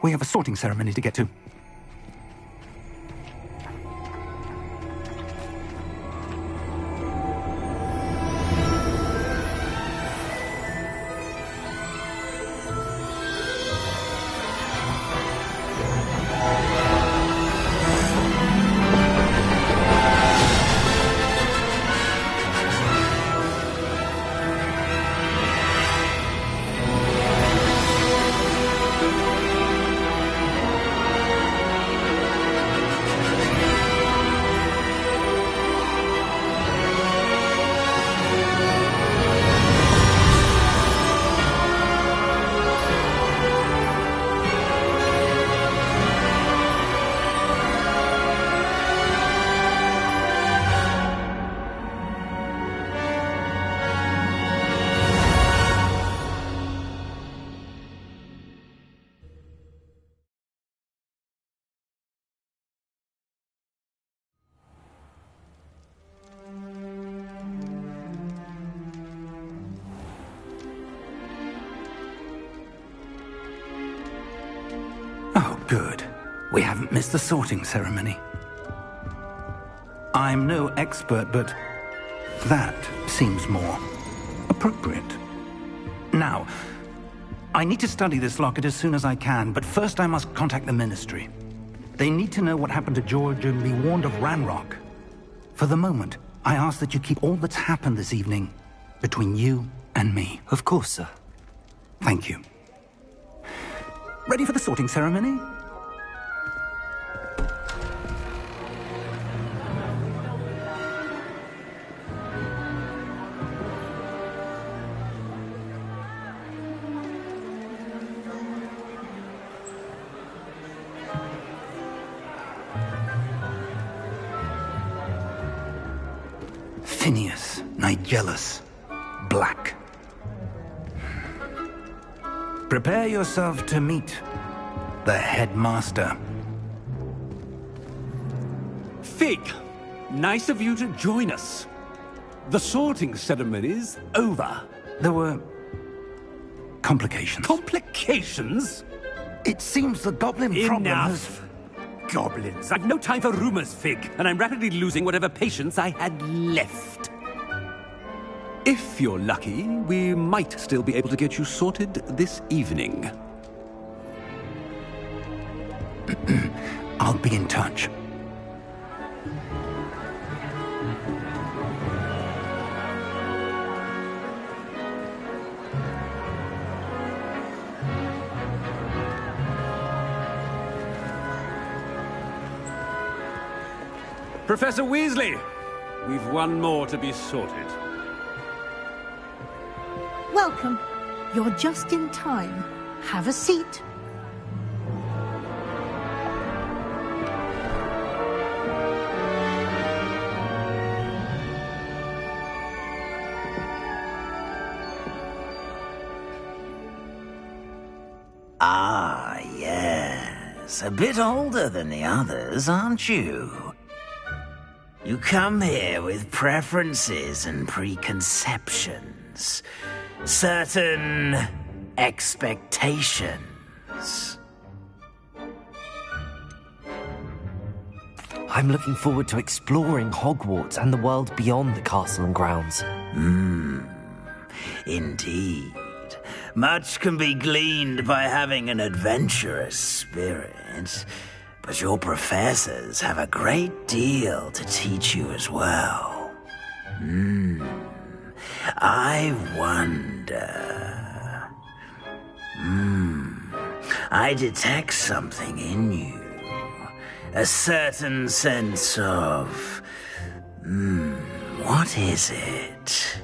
We have a sorting ceremony to get to. Oh, good. We haven't missed the sorting ceremony. I'm no expert, but that seems more appropriate. Now, I need to study this locket as soon as I can, but first I must contact the Ministry. They need to know what happened to George and be warned of Ranrock. For the moment, I ask that you keep all that's happened this evening between you and me. Of course, sir. Thank you. Ready for the sorting ceremony? Phineas Nigellus Black. Prepare yourself to meet the headmaster. Fig, nice of you to join us. The sorting ceremony's over. There were complications. Complications? It seems the goblin problem has... Enough. Goblins. I've no time for rumors, Fig, and I'm rapidly losing whatever patience I had left. If you're lucky, we might still be able to get you sorted this evening. I'll be in touch. Professor Weasley, we've one more to be sorted. Welcome. You're just in time. Have a seat. Ah, yes. A bit older than the others, aren't you? You come here with preferences and preconceptions. Certain expectations. I'm looking forward to exploring Hogwarts and the world beyond the castle and grounds. Indeed. Much can be gleaned by having an adventurous spirit, but your professors have a great deal to teach you as well. I wonder... I detect something in you. A certain sense of... what is it?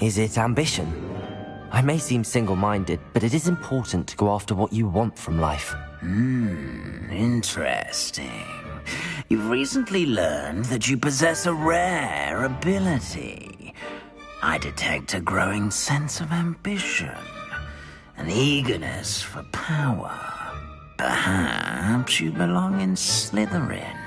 Is it ambition? I may seem single-minded, but it is important to go after what you want from life. Interesting. You've recently learned that you possess a rare ability. I detect a growing sense of ambition, an eagerness for power. Perhaps you belong in Slytherin.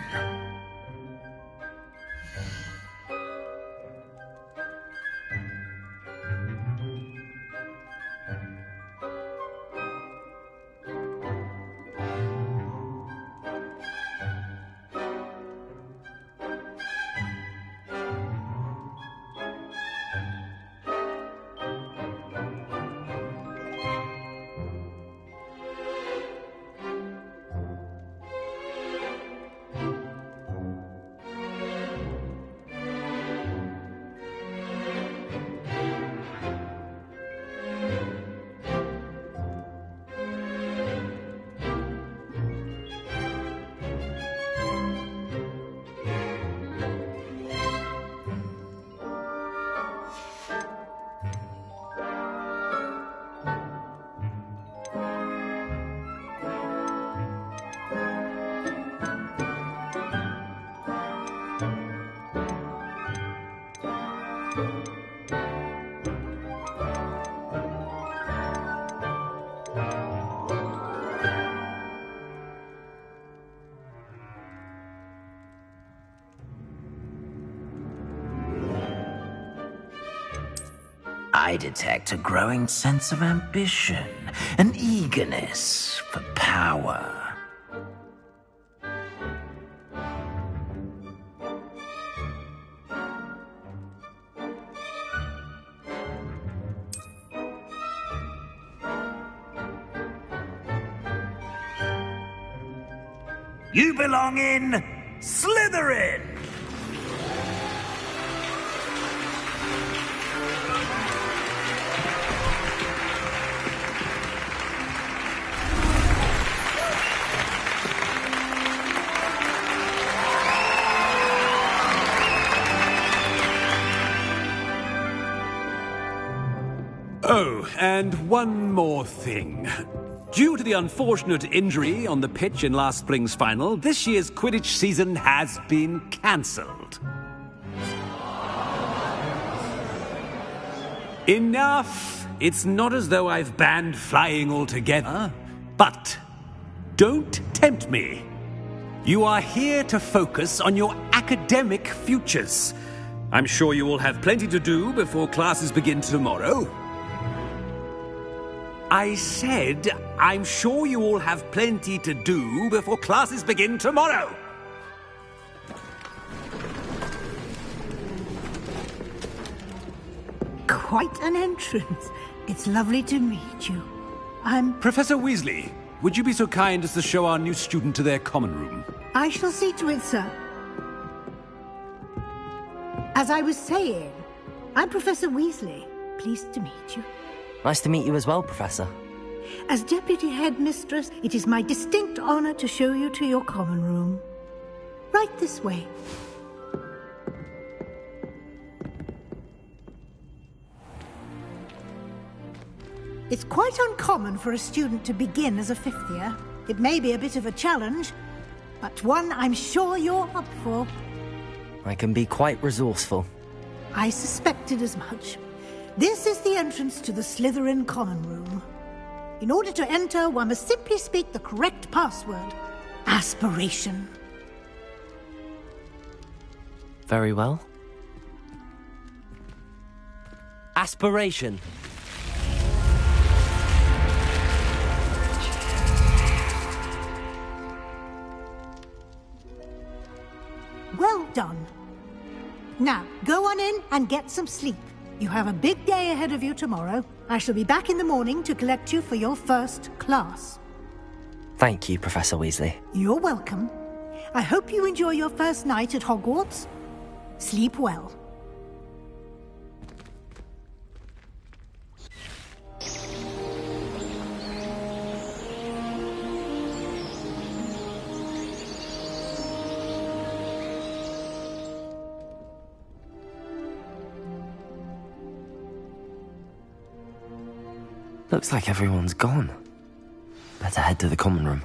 I detect a growing sense of ambition, an eagerness for power. You belong in Slytherin! Oh, and one more thing. Due to the unfortunate injury on the pitch in last spring's final, this year's Quidditch season has been cancelled. Enough! It's not as though I've banned flying altogether. But don't tempt me. You are here to focus on your academic futures. I'm sure you will have plenty to do before classes begin tomorrow. I said, I'm sure you all have plenty to do before classes begin tomorrow. Quite an entrance. It's lovely to meet you. Professor Weasley, would you be so kind as to show our new student to their common room? I shall see to it, sir. As I was saying, I'm Professor Weasley. Pleased to meet you. Nice to meet you as well, Professor. As Deputy Headmistress, it is my distinct honor to show you to your common room. Right this way. It's quite uncommon for a student to begin as a fifth year. It may be a bit of a challenge, but one I'm sure you're up for. I can be quite resourceful. I suspected as much. This is the entrance to the Slytherin common room. In order to enter, one must simply speak the correct password. Aspiration. Very well. Aspiration. Well done. Now, go on in and get some sleep. You have a big day ahead of you tomorrow. I shall be back in the morning to collect you for your first class. Thank you, Professor Weasley. You're welcome. I hope you enjoy your first night at Hogwarts. Sleep well. Looks like everyone's gone. Better head to the common room.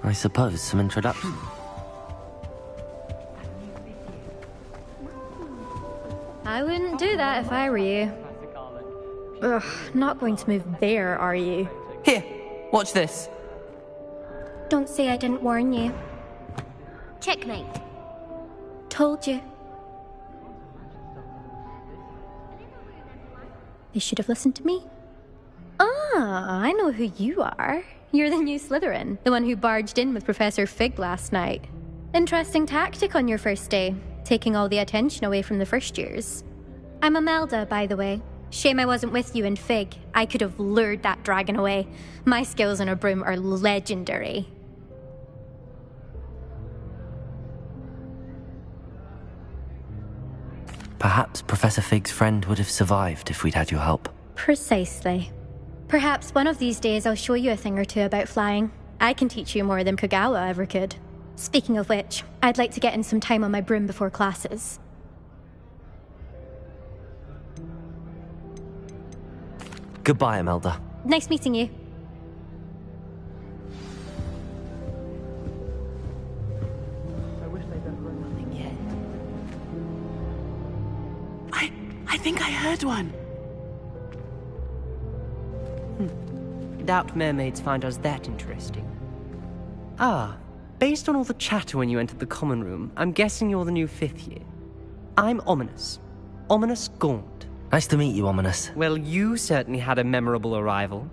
I suppose some introduction. I wouldn't do that if I were you. Ugh, not going to move there, are you? Here, watch this. Don't say I didn't warn you. Checkmate. Told you. They should have listened to me. Ah, I know who you are. You're the new Slytherin, the one who barged in with Professor Fig last night. Interesting tactic on your first day, taking all the attention away from the first years. I'm Imelda, by the way. Shame I wasn't with you in Fig. I could have lured that dragon away. My skills on a broom are legendary. Perhaps Professor Fig's friend would have survived if we'd had your help. Precisely. Perhaps one of these days I'll show you a thing or two about flying. I can teach you more than Kogawa ever could. Speaking of which, I'd like to get in some time on my broom before classes. Goodbye, Imelda. Nice meeting you. I think I heard one. Doubt mermaids find us that interesting. Ah, based on all the chatter when you entered the common room, I'm guessing you're the new 5th year. I'm Ominis. Ominis Gaunt. Nice to meet you, Ominis. Well, you certainly had a memorable arrival.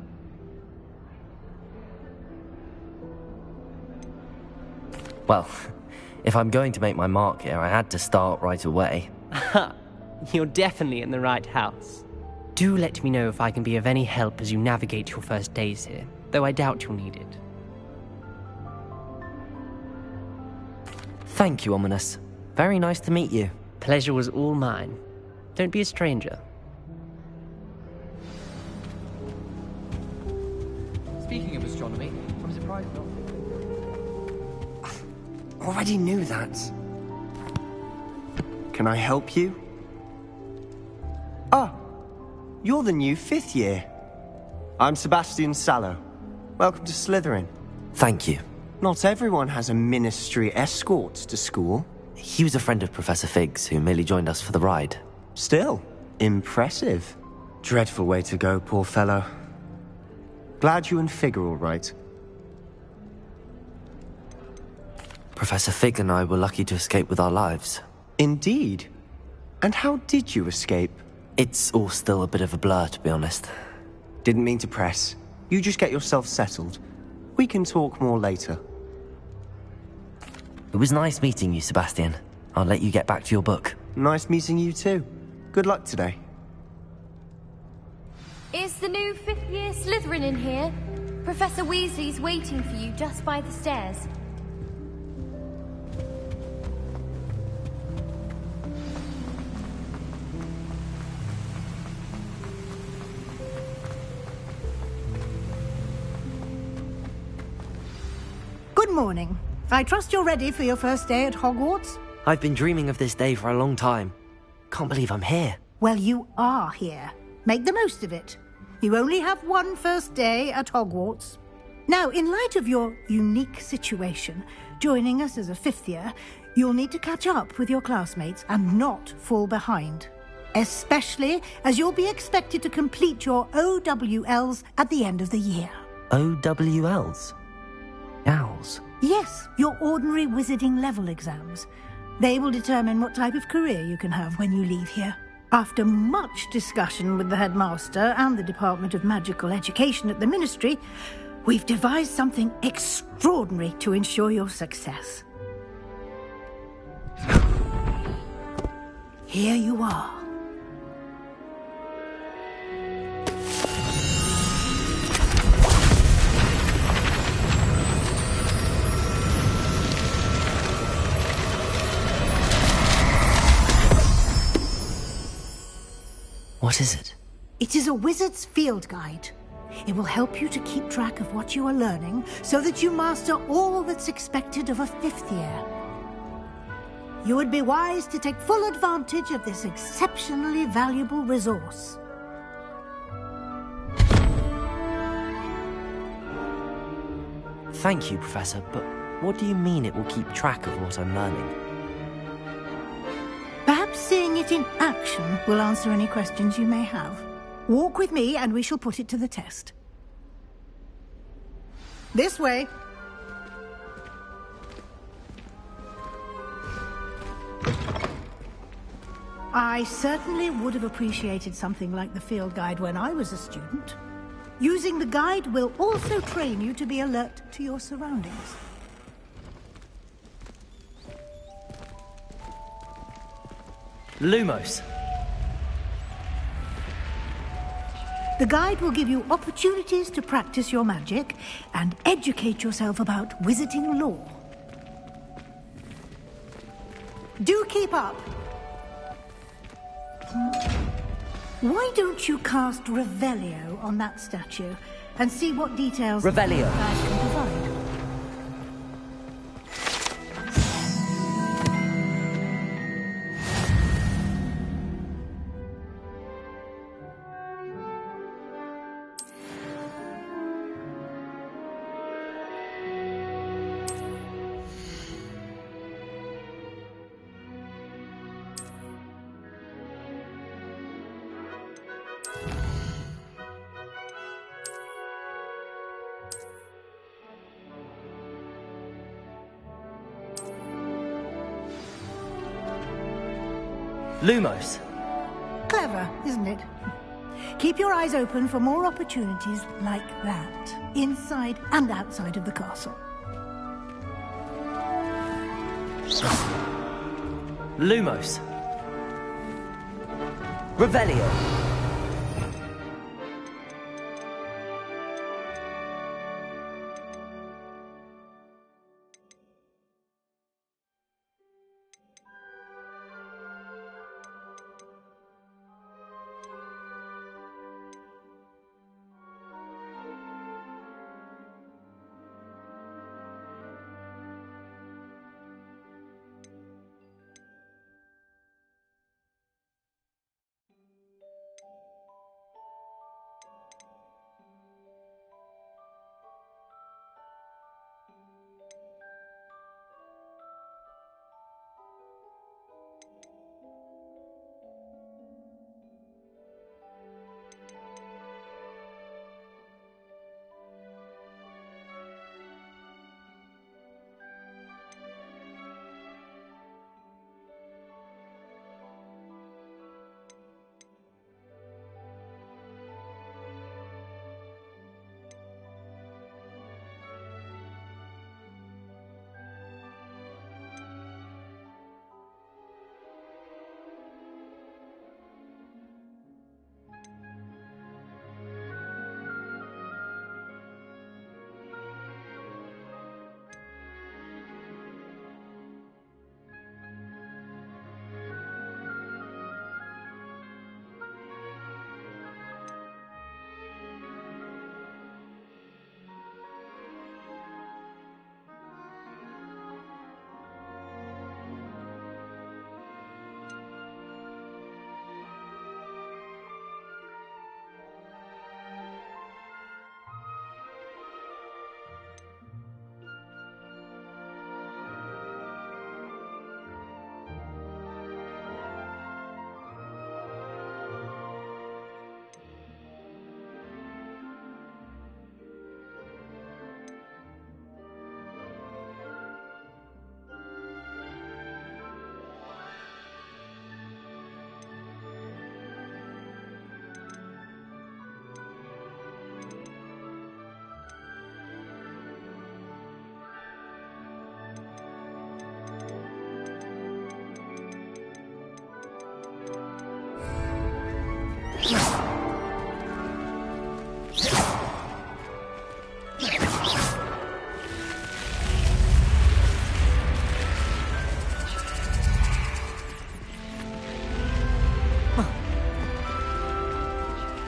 Well, if I'm going to make my mark here, I had to start right away. Ha! You're definitely in the right house. Do let me know if I can be of any help as you navigate your first days here, though I doubt you'll need it. Thank you, Ominis. Very nice to meet you. Pleasure was all mine. Don't be a stranger. Speaking of astronomy, I'm surprised not. Already knew that. Can I help you? Ah, you're the new 5th year. I'm Sebastian Sallow. Welcome to Slytherin. Thank you. Not everyone has a ministry escort to school. He was a friend of Professor Fig's who merely joined us for the ride. Still, impressive. Dreadful way to go, poor fellow. Glad you and Fig are all right. Professor Fig and I were lucky to escape with our lives. Indeed. And how did you escape? It's all still a bit of a blur, to be honest. Didn't mean to press. You just get yourself settled. We can talk more later. It was nice meeting you, Sebastian. I'll let you get back to your book. Nice meeting you too. Good luck today. Is the new 5th year Slytherin in here? Professor Weasley's waiting for you just by the stairs. Good morning. I trust you're ready for your first day at Hogwarts? I've been dreaming of this day for a long time. Can't believe I'm here. Well, you are here. Make the most of it. You only have one first day at Hogwarts. Now, in light of your unique situation, joining us as a 5th year, you'll need to catch up with your classmates and not fall behind. Especially as you'll be expected to complete your OWLs at the end of the year. OWLs? Owls? Yes, your ordinary wizarding level exams. They will determine what type of career you can have when you leave here. After much discussion with the headmaster and the Department of Magical Education at the Ministry, we've devised something extraordinary to ensure your success. Here you are. What is it? It is a wizard's field guide. It will help you to keep track of what you are learning so that you master all that's expected of a 5th year. You would be wise to take full advantage of this exceptionally valuable resource. Thank you, Professor, but what do you mean it will keep track of what I'm learning? Perhaps seeing it in action will answer any questions you may have. Walk with me and we shall put it to the test. This way. I certainly would have appreciated something like the field guide when I was a student. Using the guide will also train you to be alert to your surroundings. Lumos. The guide will give you opportunities to practice your magic and educate yourself about wizarding lore. Do keep up. Why don't you cast Revelio on that statue and see what details Revelio. the guide can provide? Lumos. Clever, isn't it? Keep your eyes open for more opportunities like that, inside and outside of the castle. Lumos. Revelio.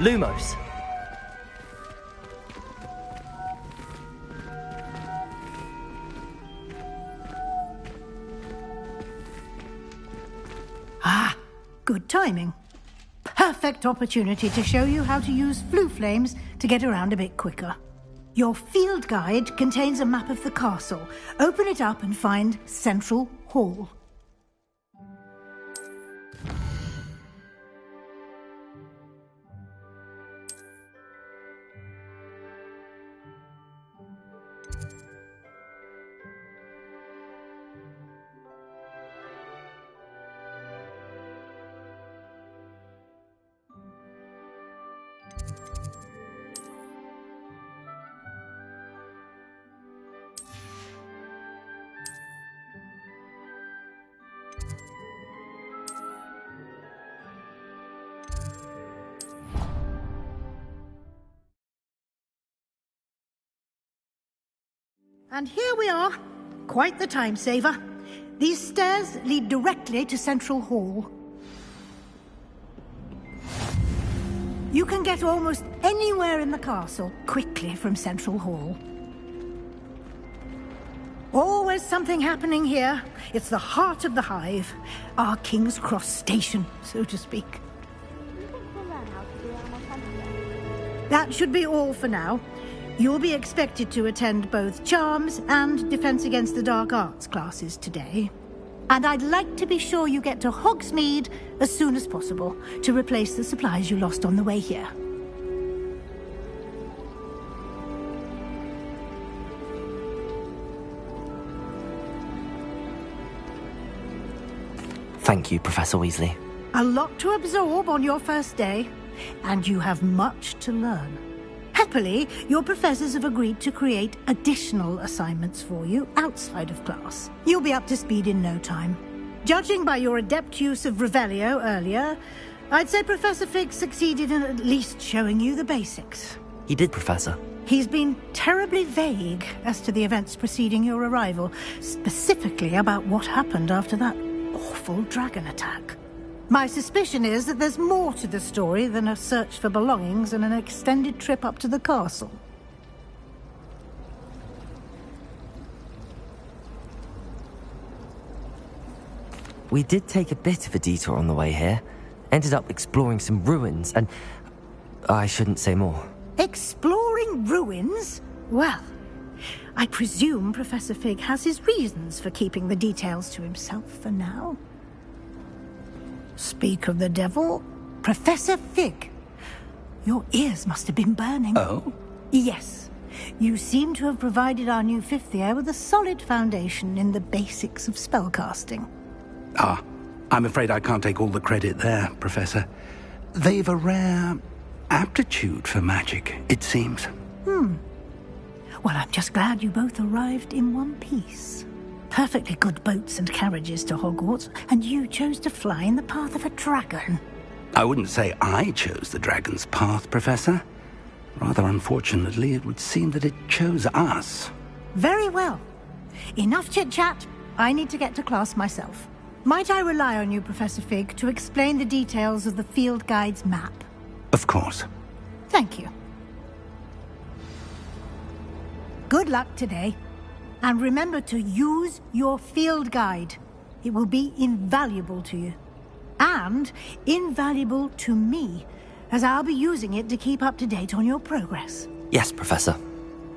Lumos. Ah, good timing. Perfect opportunity to show you how to use flue flames to get around a bit quicker. Your field guide contains a map of the castle. Open it up and find Central Hall. And here we are. Quite the time saver. These stairs lead directly to Central Hall. You can get almost anywhere in the castle quickly from Central Hall. Always something happening here. It's the heart of the Hive. Our King's Cross station, so to speak. That should be all for now. You'll be expected to attend both Charms and Defense Against the Dark Arts classes today. And I'd like to be sure you get to Hogsmeade as soon as possible to replace the supplies you lost on the way here. Thank you, Professor Weasley. A lot to absorb on your first day, and you have much to learn. Happily, your professors have agreed to create additional assignments for you outside of class. You'll be up to speed in no time. Judging by your adept use of Revelio earlier, I'd say Professor Fig succeeded in at least showing you the basics. He did, Professor. He's been terribly vague as to the events preceding your arrival, specifically about what happened after that awful dragon attack. My suspicion is that there's more to the story than a search for belongings and an extended trip up to the castle. We did take a bit of a detour on the way here. Ended up exploring some ruins, and I shouldn't say more. Exploring ruins? Well, I presume Professor Fig has his reasons for keeping the details to himself for now. Speak of the devil, Professor Fig. Your ears must have been burning. Oh? Yes. You seem to have provided our new fifth year with a solid foundation in the basics of spellcasting. Ah, I'm afraid I can't take all the credit there, Professor. They've a rare aptitude for magic, it seems. Well, I'm just glad you both arrived in one piece. Perfectly good boats and carriages to Hogwarts, and you chose to fly in the path of a dragon. I wouldn't say I chose the dragon's path, Professor. Rather unfortunately, it would seem that it chose us. Very well. Enough chit-chat. I need to get to class myself. Might I rely on you, Professor Fig, to explain the details of the field guide's map? Of course. Thank you. Good luck today. And remember to use your field guide. It will be invaluable to you. And invaluable to me, as I'll be using it to keep up to date on your progress. Yes, Professor.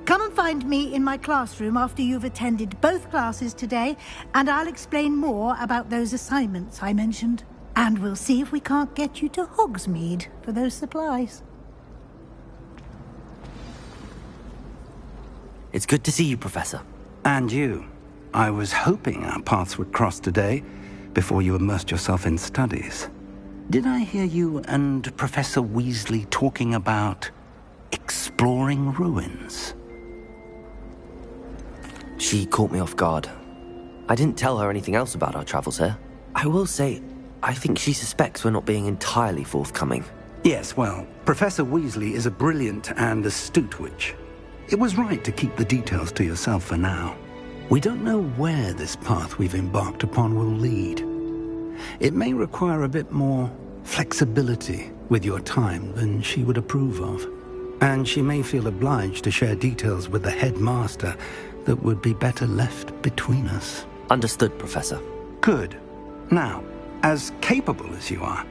Come and find me in my classroom after you've attended both classes today, and I'll explain more about those assignments I mentioned. And we'll see if we can't get you to Hogsmeade for those supplies. It's good to see you, Professor. And you. I was hoping our paths would cross today, before you immersed yourself in studies. Did I hear you and Professor Weasley talking about exploring ruins? She caught me off guard. I didn't tell her anything else about our travels here. I will say, I think she suspects we're not being entirely forthcoming. Yes, well, Professor Weasley is a brilliant and astute witch. It was right to keep the details to yourself for now. We don't know where this path we've embarked upon will lead. It may require a bit more flexibility with your time than she would approve of. And she may feel obliged to share details with the headmaster that would be better left between us. Understood, Professor. Good. Now, as capable as you are,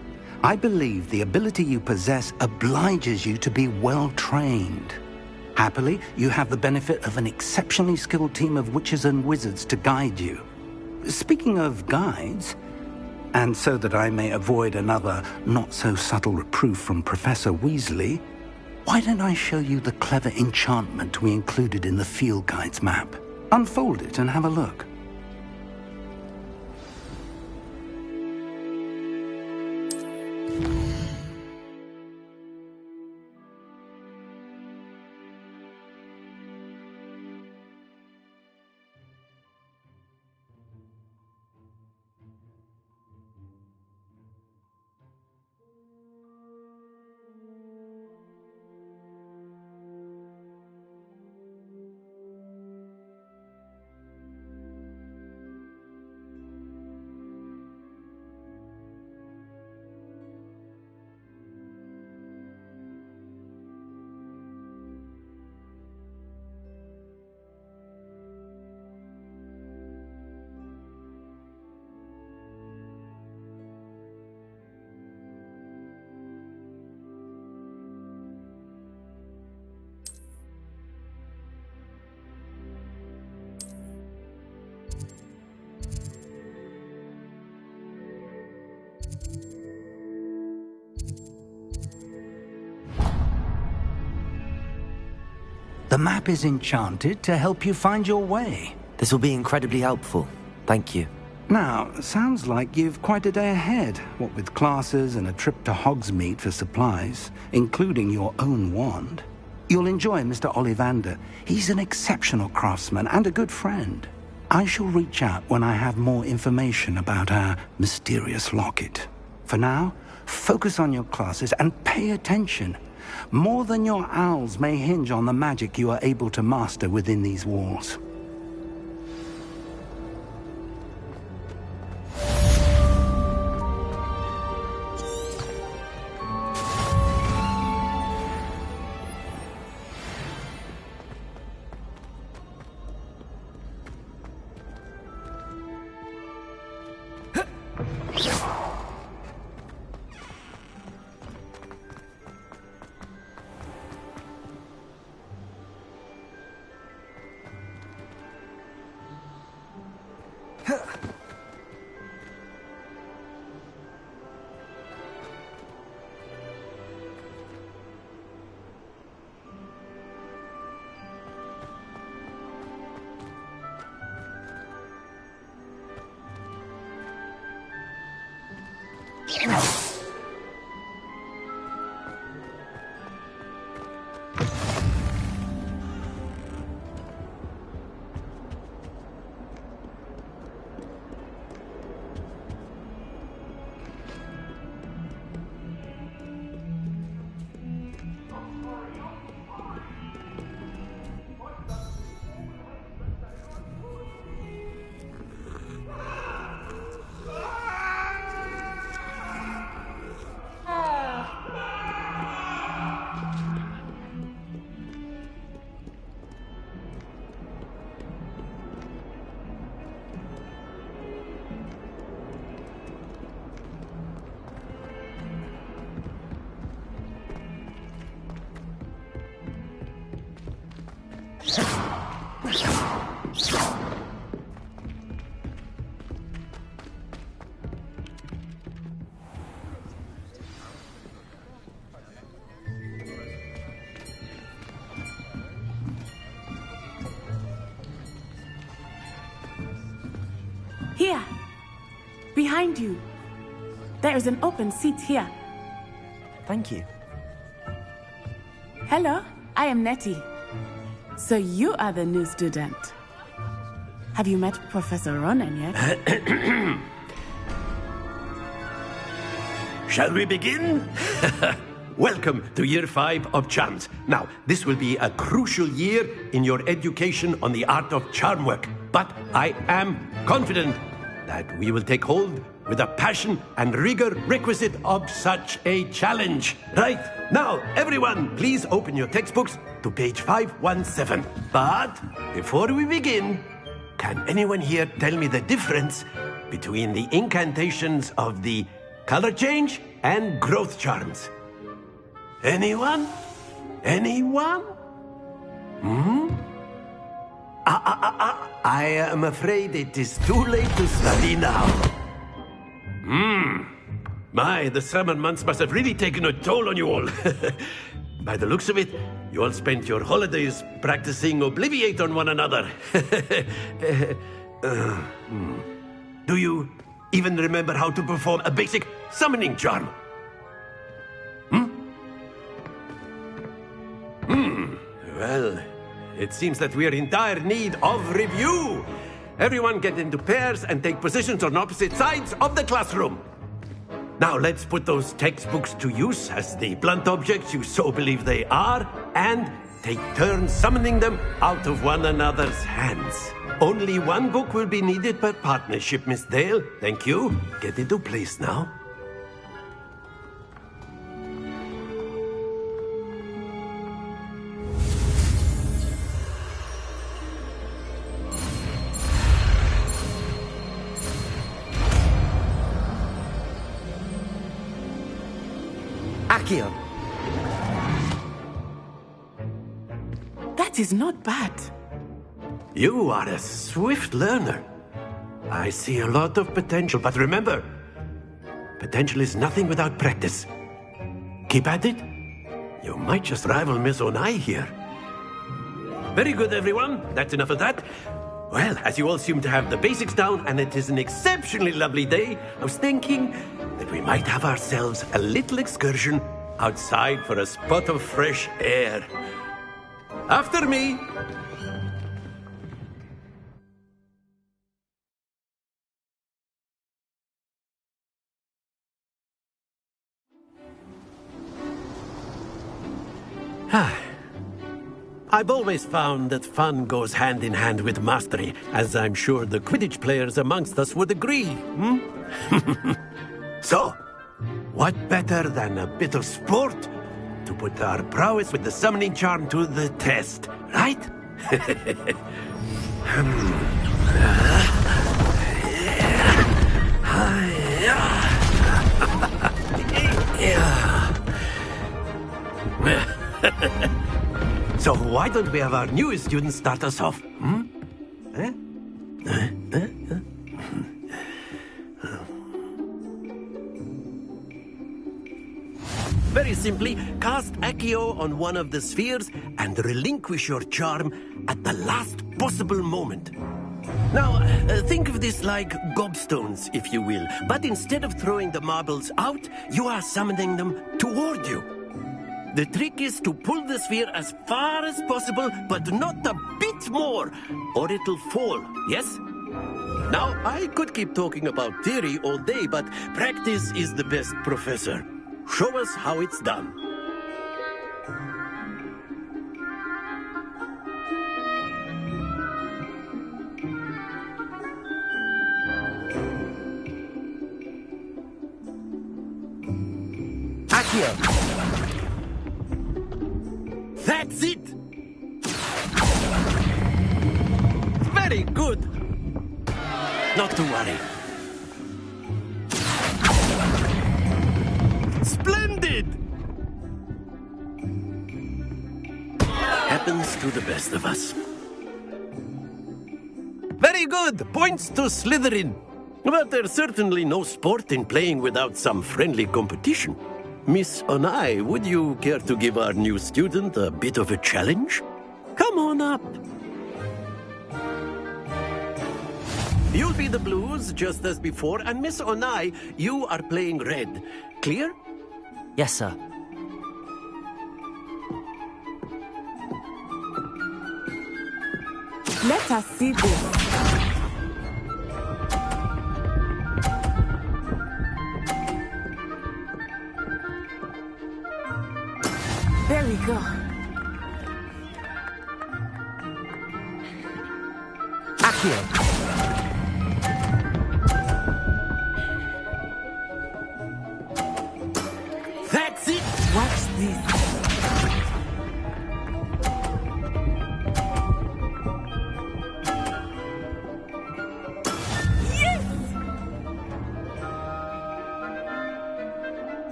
I believe the ability you possess obliges you to be well-trained. Happily, you have the benefit of an exceptionally skilled team of witches and wizards to guide you. Speaking of guides, and so that I may avoid another not-so-subtle reproof from Professor Weasley, why don't I show you the clever enchantment we included in the field guide's map? Unfold it and have a look. The map is enchanted to help you find your way. This will be incredibly helpful. Thank you. Now, sounds like you've quite a day ahead, what with classes and a trip to Hogsmeade for supplies, including your own wand. You'll enjoy Mr. Ollivander. He's an exceptional craftsman and a good friend. I shall reach out when I have more information about our mysterious locket. For now, focus on your classes and pay attention. More than your owls may hinge on the magic you are able to master within these walls. Here, behind you. There is an open seat here. Thank you. Hello, I am Nettie. So you are the new student. Have you met Professor Ronen yet? Shall we begin? welcome to Year 5 of Charms. Now, this will be a crucial year in your education on the art of charm work. But I am confident that we will take hold with the passion and rigor requisite of such a challenge. Right, now, everyone, please open your textbooks to page 517. But before we begin, can anyone here tell me the difference between the incantations of the color change and growth charms? Anyone? Anyone? I am afraid it is too late to study now. My, the summer months must have really taken a toll on you all. By the looks of it, you all spent your holidays practicing Obliviate on one another. Do you even remember how to perform a basic summoning charm? Well, it seems that we are in dire need of review. Everyone get into pairs and take positions on opposite sides of the classroom. Now let's put those textbooks to use as the blunt objects you so believe they are, and take turns summoning them out of one another's hands. Only one book will be needed per partnership, Miss Dale. Thank you. Get into place now. Accio! That is not bad. You are a swift learner. I see a lot of potential, but remember, potential is nothing without practice. Keep at it. You might just rival Miss Onai here. Very good, everyone. That's enough of that. Well, as you all seem to have the basics down, and it is an exceptionally lovely day, I was thinking that we might have ourselves a little excursion outside for a spot of fresh air. After me. I've always found that fun goes hand in hand with mastery, as I'm sure the Quidditch players amongst us would agree. So, what better than a bit of sport to put our prowess with the summoning charm to the test, right? So why don't we have our newest student start us off? Very simply, cast Accio on one of the spheres and relinquish your charm at the last possible moment. Now, think of this like gobstones, if you will. But instead of throwing the marbles out, you are summoning them toward you. The trick is to pull the sphere as far as possible, but not a bit more, or it'll fall, yes? Now, I could keep talking about theory all day, but practice is the best professor. Show us how it's done. Accio! That's it! Very good! Not to worry. Splendid! Happens to the best of us. Very good! Points to Slytherin. But there's certainly no sport in playing without some friendly competition. Miss Onai, would you care to give our new student a bit of a challenge? Come on up. You'll be the blues, just as before, and Miss Onai, you are playing red. Clear? Yes, sir. Let us see this. we go. Accio! That's it! Watch this.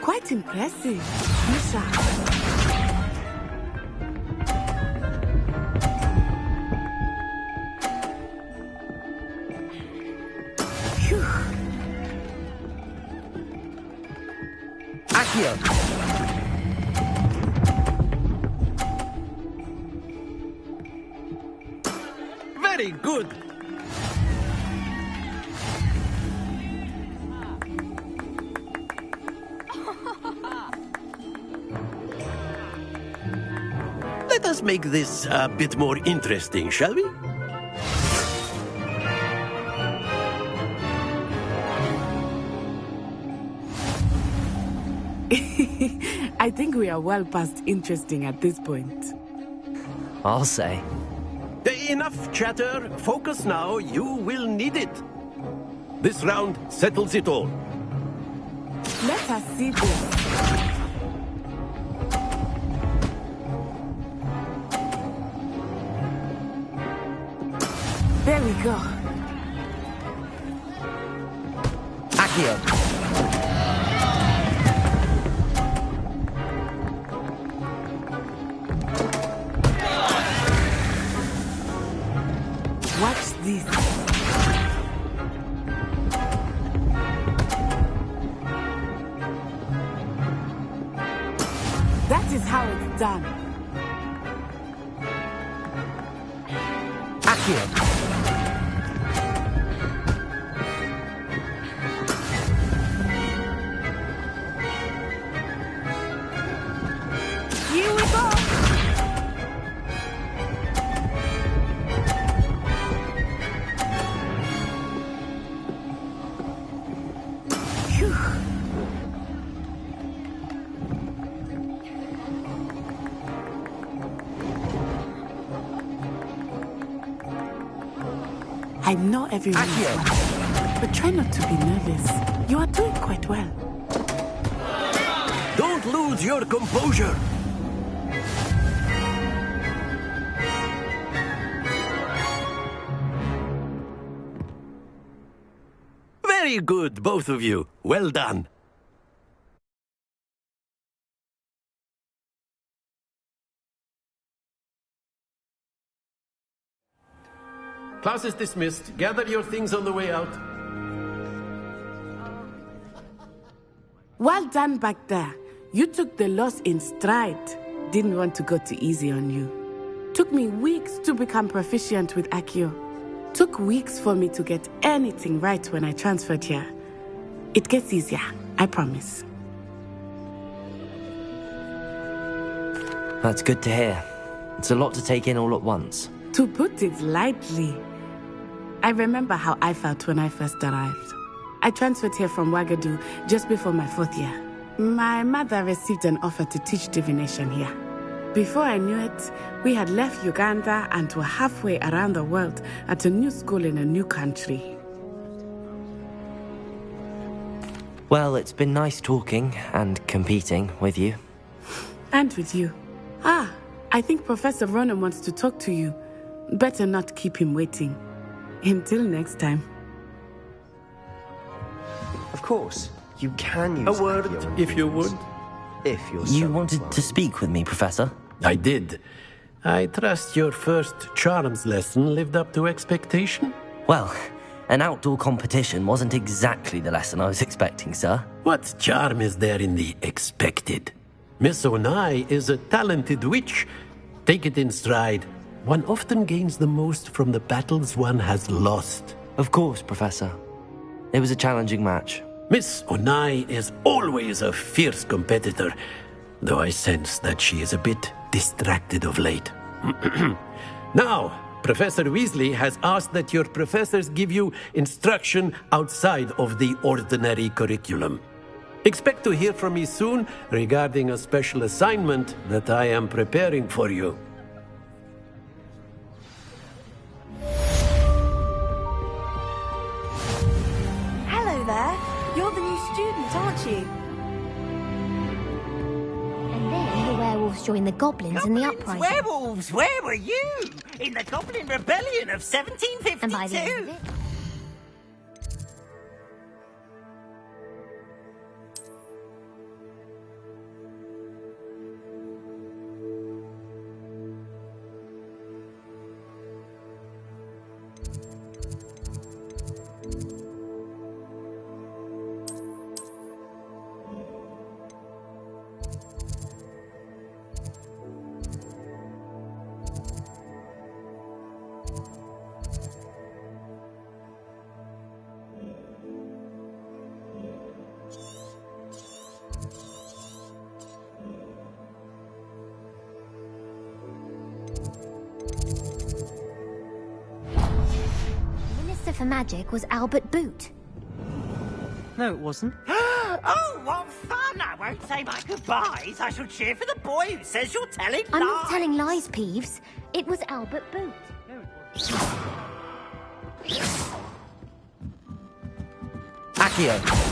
Quite impressive. Misha. Phew. Accio! Very good! Let us make this a bit more interesting, shall we? I think we are well past interesting at this point. I'll say. Enough chatter. Focus now. You will need it. This round settles it all. Let us see this. There we go. Accio! Watch this. That is how it's done. Accio! Here we go. Phew. I know everyone is watching, but try not to be nervous. You are doing quite well. Don't lose your composure. Very good, both of you. Well done. Class is dismissed. Gather your things on the way out. Well done back there. You took the loss in stride. Didn't want to go too easy on you. Took me weeks to become proficient with Accio. Took weeks for me to get anything right when I transferred here. It gets easier, I promise. That's good to hear. It's a lot to take in all at once. To put it lightly, I remember how I felt when I first arrived. I transferred here from Wagadu just before my 4th year. My mother received an offer to teach divination here. Before I knew it, we had left Uganda and were halfway around the world at a new school in a new country. Well, it's been nice talking and competing with you. And with you. Ah, I think Professor Ronan wants to talk to you. Better not keep him waiting. Until next time. Of course, you can use A word, Accio if you would. If you're You so wanted inclined. to speak with me, Professor? I did. I trust your first charms lesson lived up to expectation? Well, an outdoor competition wasn't exactly the lesson I was expecting, sir. What charm is there in the expected? Miss Onai is a talented witch. Take it in stride. One often gains the most from the battles one has lost. Of course, Professor. It was a challenging match. Miss Onai is always a fierce competitor, though I sense that she is a bit distracted of late. Now, Professor Weasley has asked that your professors give you instruction outside of the ordinary curriculum. Expect to hear from me soon regarding a special assignment that I am preparing for you. Hello there. You're the new student, aren't you? And then the werewolves joined the goblins in the uprising. Werewolves, where were you? In the Goblin Rebellion of 1752. And by the end of it, Minister for Magic was Albert Boot. No, it wasn't. Oh, what fun! I won't say my goodbyes. I shall cheer for the boy who says you're telling I'm lies. not telling lies, Peeves. It was Albert Boot. Accio.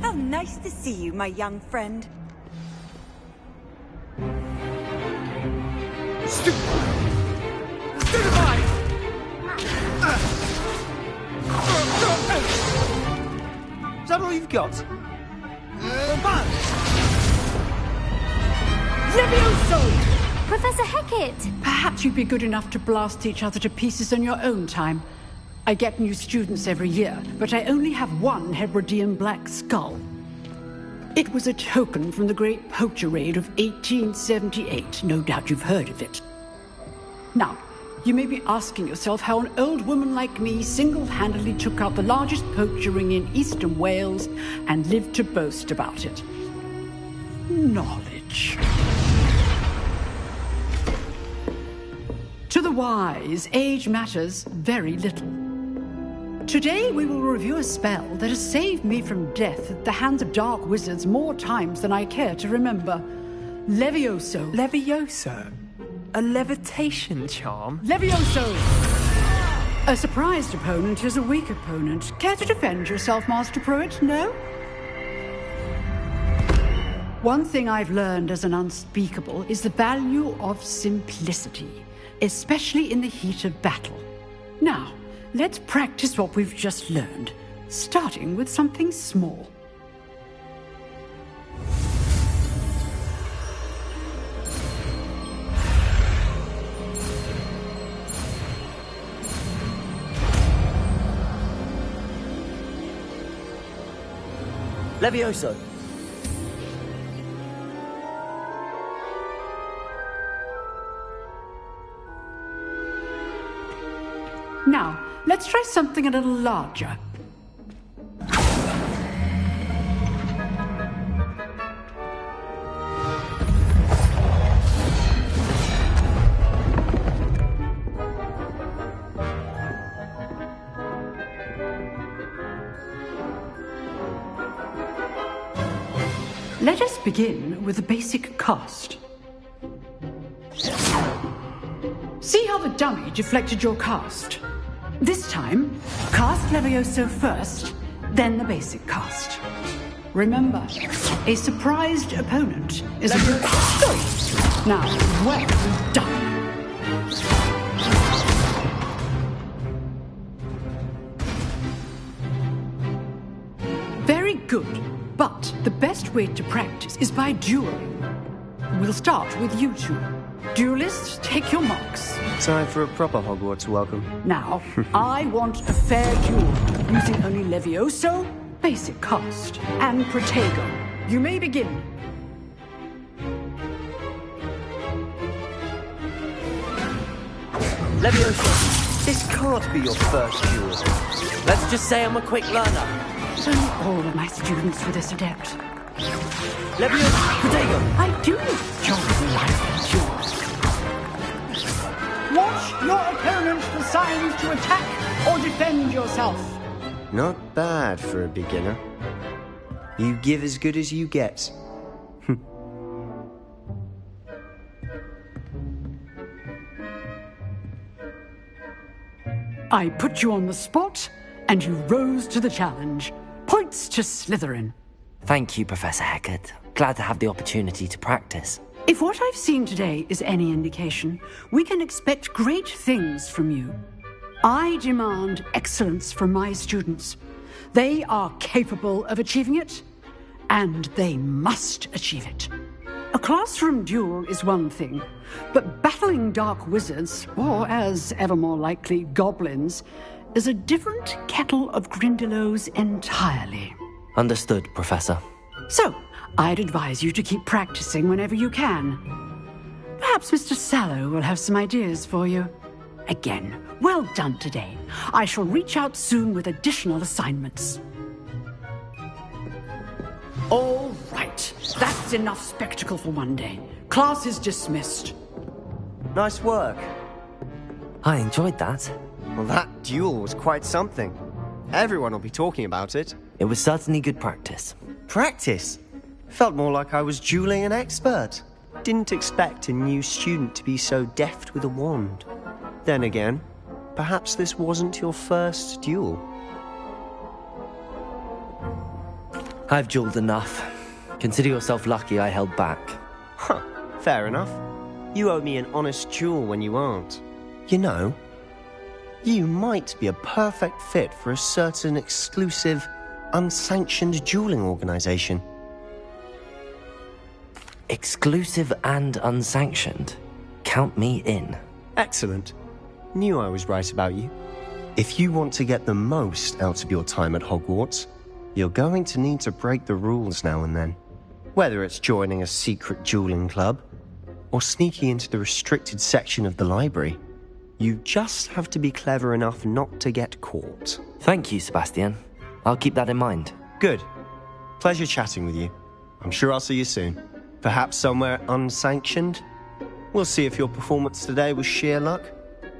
How nice to see you, my young friend. Is that all you've got? Levioso! Professor Hecat! Perhaps you'd be good enough to blast each other to pieces on your own time. I get new students every year, but I only have one Hebridean black skull. It was a token from the Great Poacher Raid of 1878. No doubt you've heard of it. Now, you may be asking yourself how an old woman like me single-handedly took out the largest poacher ring in eastern Wales and lived to boast about it. Knowledge. To the wise, age matters very little. Today we will review a spell that has saved me from death at the hands of dark wizards more times than I care to remember. Levioso. Levioso? A levitation charm? Levioso! A surprised opponent is a weak opponent. Care to defend yourself, Master Pruitt? No? One thing I've learned as an unspeakable is the value of simplicity, especially in the heat of battle. Now, let's practice what we've just learned, starting with something small. Levioso. Now, let's try something a little larger. Let us begin with the basic cast. See how the dummy deflected your cast? This time, cast Levioso first, then the basic cast. Remember, a surprised opponent is a good... Good! Now, well done. Very good, but the best way to practice is by dueling. We'll start with you two. Duelists, take your marks. Time for a proper Hogwarts welcome. Now, I want a fair duel, using only Levioso, basic cast, and Protego. You may begin. Levioso, this can't be your first duel. Let's just say I'm a quick learner. Only all of my students were this adept. Levioso, Protego. I do enjoy the lively duel. Watch your opponent for signs to attack or defend yourself. Not bad for a beginner. You give as good as you get. I put you on the spot, and you rose to the challenge. Points to Slytherin. Thank you, Professor Hecat. Glad to have the opportunity to practice. If what I've seen today is any indication, we can expect great things from you. I demand excellence from my students. They are capable of achieving it, and they must achieve it. A classroom duel is one thing, but battling dark wizards, or as ever more likely, goblins, is a different kettle of Grindylows entirely. Understood, Professor. So, I'd advise you to keep practicing whenever you can. Perhaps Mr. Sallow will have some ideas for you. Again, well done today. I shall reach out soon with additional assignments. All right, that's enough spectacle for one day. Class is dismissed. Nice work. I enjoyed that. Well, that duel was quite something. Everyone will be talking about it. It was certainly good practice. Practice? Felt more like I was dueling an expert. Didn't expect a new student to be so deft with a wand. Then again, perhaps this wasn't your first duel. I've dueled enough. Consider yourself lucky I held back. Huh, fair enough. You owe me an honest duel when you aren't. You know, you might be a perfect fit for a certain exclusive, unsanctioned dueling organization. Exclusive and unsanctioned? Count me in. Excellent. Knew I was right about you. If you want to get the most out of your time at Hogwarts, you're going to need to break the rules now and then. Whether it's joining a secret dueling club, or sneaking into the restricted section of the library, you just have to be clever enough not to get caught. Thank you, Sebastian. I'll keep that in mind. Good. Pleasure chatting with you. I'm sure I'll see you soon. Perhaps somewhere unsanctioned? We'll see if your performance today was sheer luck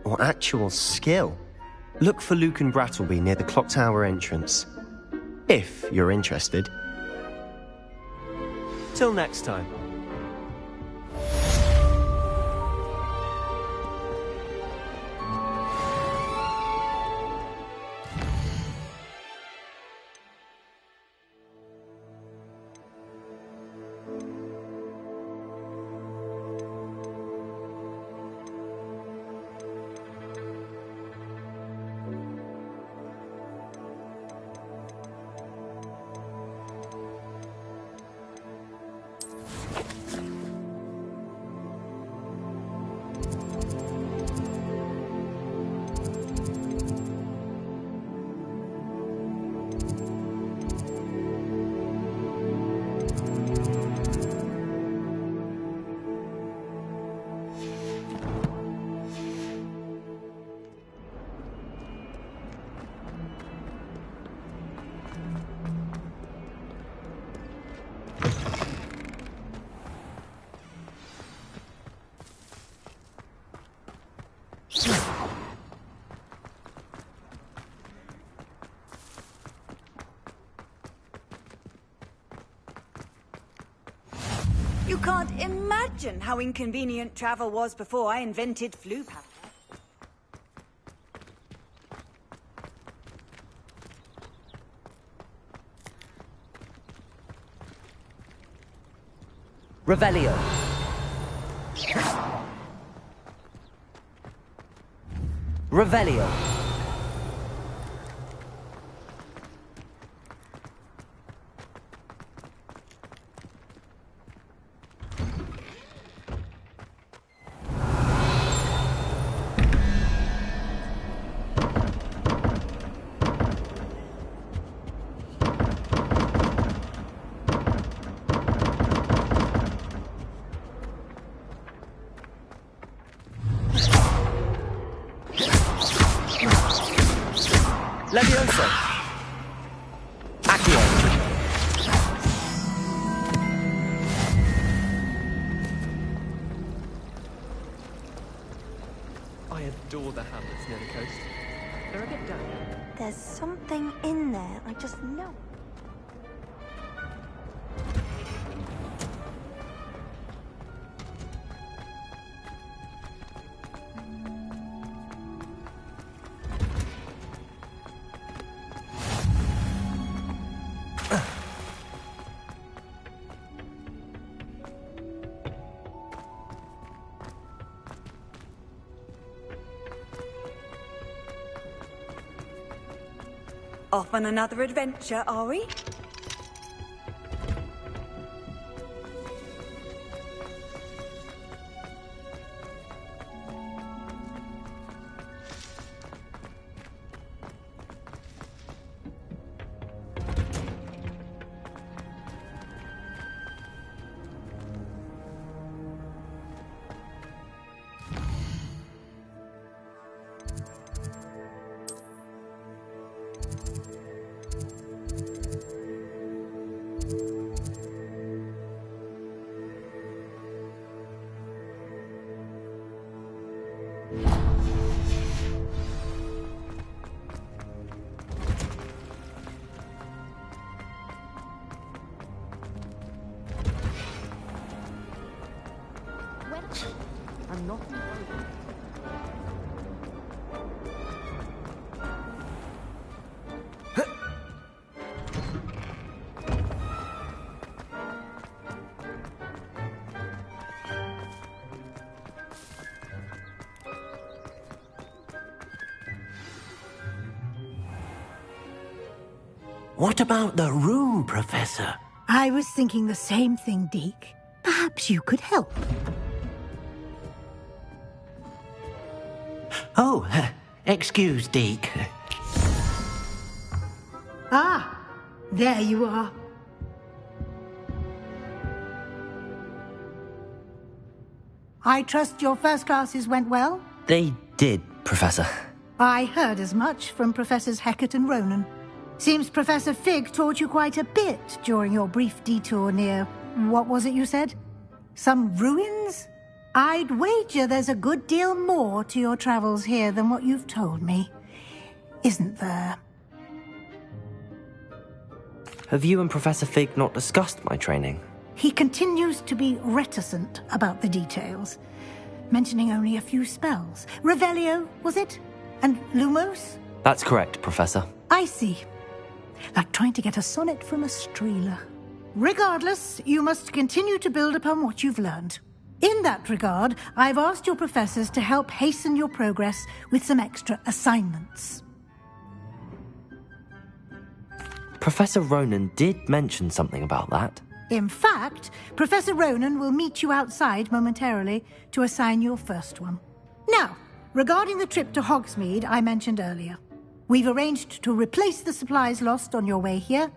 or actual skill. Look for Lucan Brattleby near the Clock Tower entrance. If you're interested. Till next time. You can't imagine how inconvenient travel was before I invented flu powder. Revelio. Revelio. Levioso. Accio. I adore the hamlets near the coast. They're a bit damp. There's something in there, I just know. Off on another adventure, are we? I'm not. What about the room, Professor? I was thinking the same thing, Deke. Perhaps you could help. Oh, excuse, Deke. Ah, there you are. I trust your first classes went well? They did, Professor. I heard as much from Professors Hecat and Ronan. Seems Professor Fig taught you quite a bit during your brief detour near... what was it you said? Some ruins? I'd wager there's a good deal more to your travels here than what you've told me. Isn't there? Have you and Professor Fig not discussed my training? He continues to be reticent about the details, mentioning only a few spells. Revelio, was it? And Lumos? That's correct, Professor. I see. Like trying to get a sonnet from a streeler. Regardless, you must continue to build upon what you've learned. In that regard, I've asked your professors to help hasten your progress with some extra assignments. Professor Ronan did mention something about that. In fact, Professor Ronan will meet you outside momentarily to assign your first one. Now, regarding the trip to Hogsmeade I mentioned earlier, we've arranged to replace the supplies lost on your way here,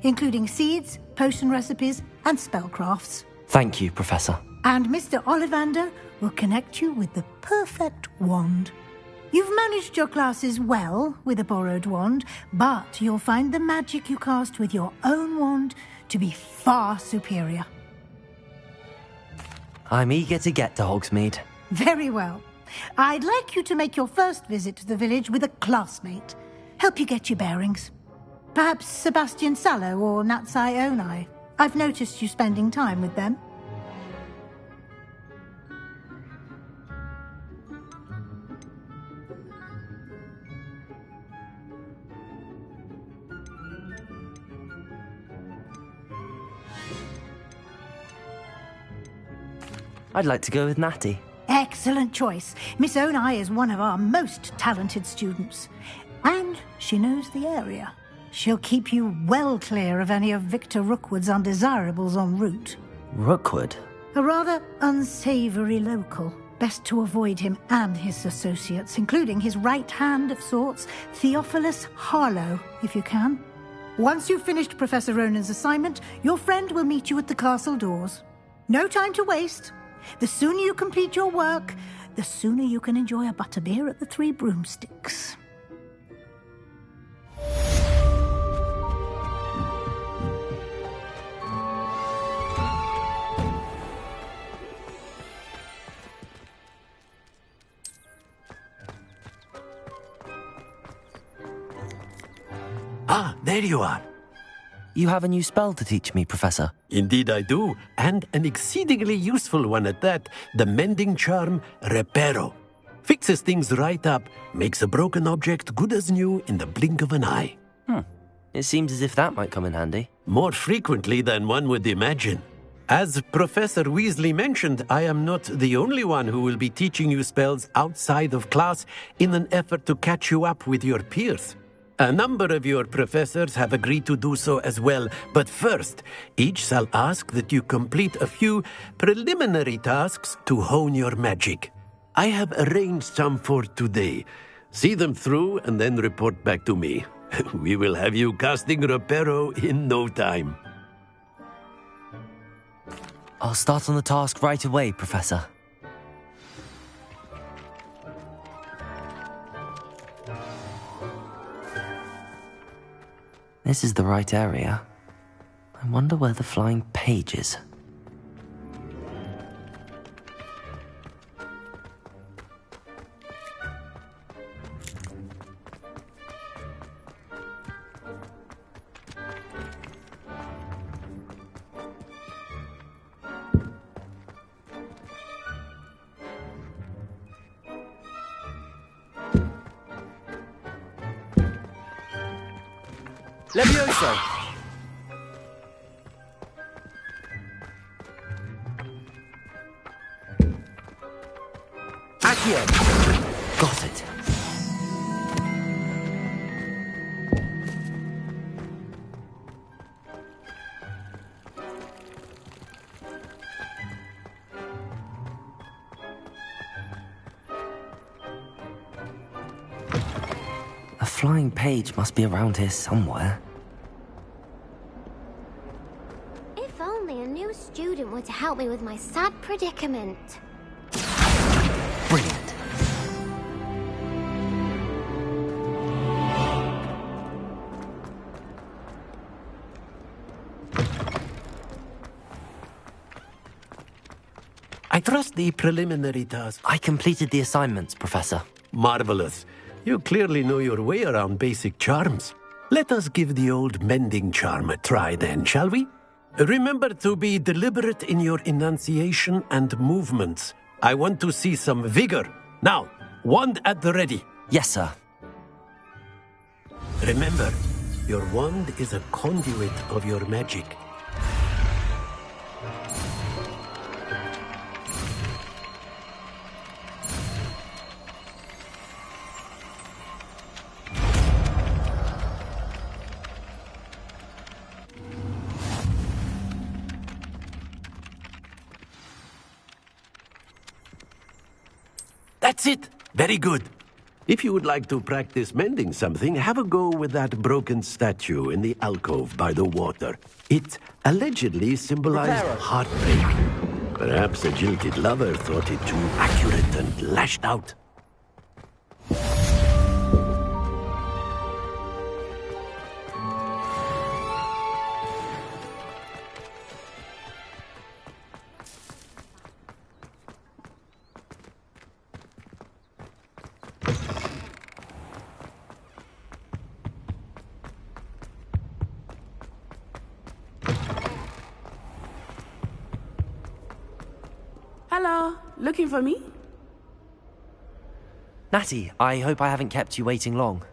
including seeds, potion recipes, and spellcrafts. Thank you, Professor. And Mr. Ollivander will connect you with the perfect wand. You've managed your classes well with a borrowed wand, but you'll find the magic you cast with your own wand to be far superior. I'm eager to get to Hogsmeade. Very well. I'd like you to make your first visit to the village with a classmate. Help you get your bearings. Perhaps Sebastian Sallow or Natsai Onai. I've noticed you spending time with them. I'd like to go with Natty. Excellent choice. Miss Onai is one of our most talented students. And she knows the area. She'll keep you well clear of any of Victor Rookwood's undesirables en route. Rookwood? A rather unsavory local. Best to avoid him and his associates, including his right hand of sorts, Theophilus Harlow, if you can. Once you've finished Professor Ronan's assignment, your friend will meet you at the castle doors. No time to waste. The sooner you complete your work, the sooner you can enjoy a butterbeer at the Three Broomsticks. Ah, there you are. You have a new spell to teach me, Professor. Indeed I do, and an exceedingly useful one at that. The mending charm, Reparo. Fixes things right up, makes a broken object good as new in the blink of an eye. It seems as if that might come in handy. More frequently than one would imagine. As Professor Weasley mentioned, I am not the only one who will be teaching you spells outside of class in an effort to catch you up with your peers. A number of your professors have agreed to do so as well, but first, each shall ask that you complete a few preliminary tasks to hone your magic. I have arranged some for today. See them through and then report back to me. We will have you casting Reparo in no time. I'll start on the task right away, Professor. This is the right area. I wonder where the flying page is. Levioso! Accio! Got it. A flying page must be around here somewhere. If only a new student were to help me with my sad predicament. Brilliant. I trust the preliminary task. I completed the assignments, Professor. Marvelous. You clearly know your way around basic charms. Let us give the old mending charm a try then, shall we? Remember to be deliberate in your enunciation and movements. I want to see some vigor. Now, wand at the ready. Yes, sir. Remember, your wand is a conduit of your magic. That's it! Very good. If you would like to practice mending something, have a go with that broken statue in the alcove by the water. It allegedly symbolized heartbreak. Perhaps a jilted lover thought it too accurate and lashed out. Hello, looking for me? Natty, I hope I haven't kept you waiting long.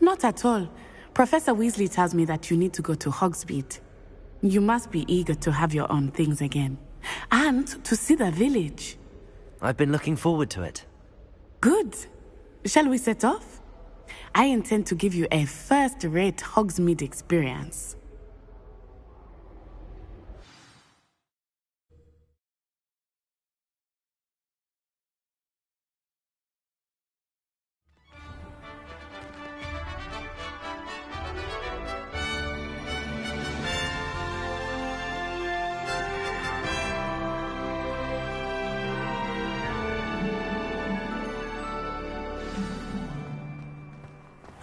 Not at all. Professor Weasley tells me that you need to go to Hogsmeade. You must be eager to have your own things again. and to see the village. I've been looking forward to it. Good. Shall we set off? I intend to give you a first-rate Hogsmeade experience.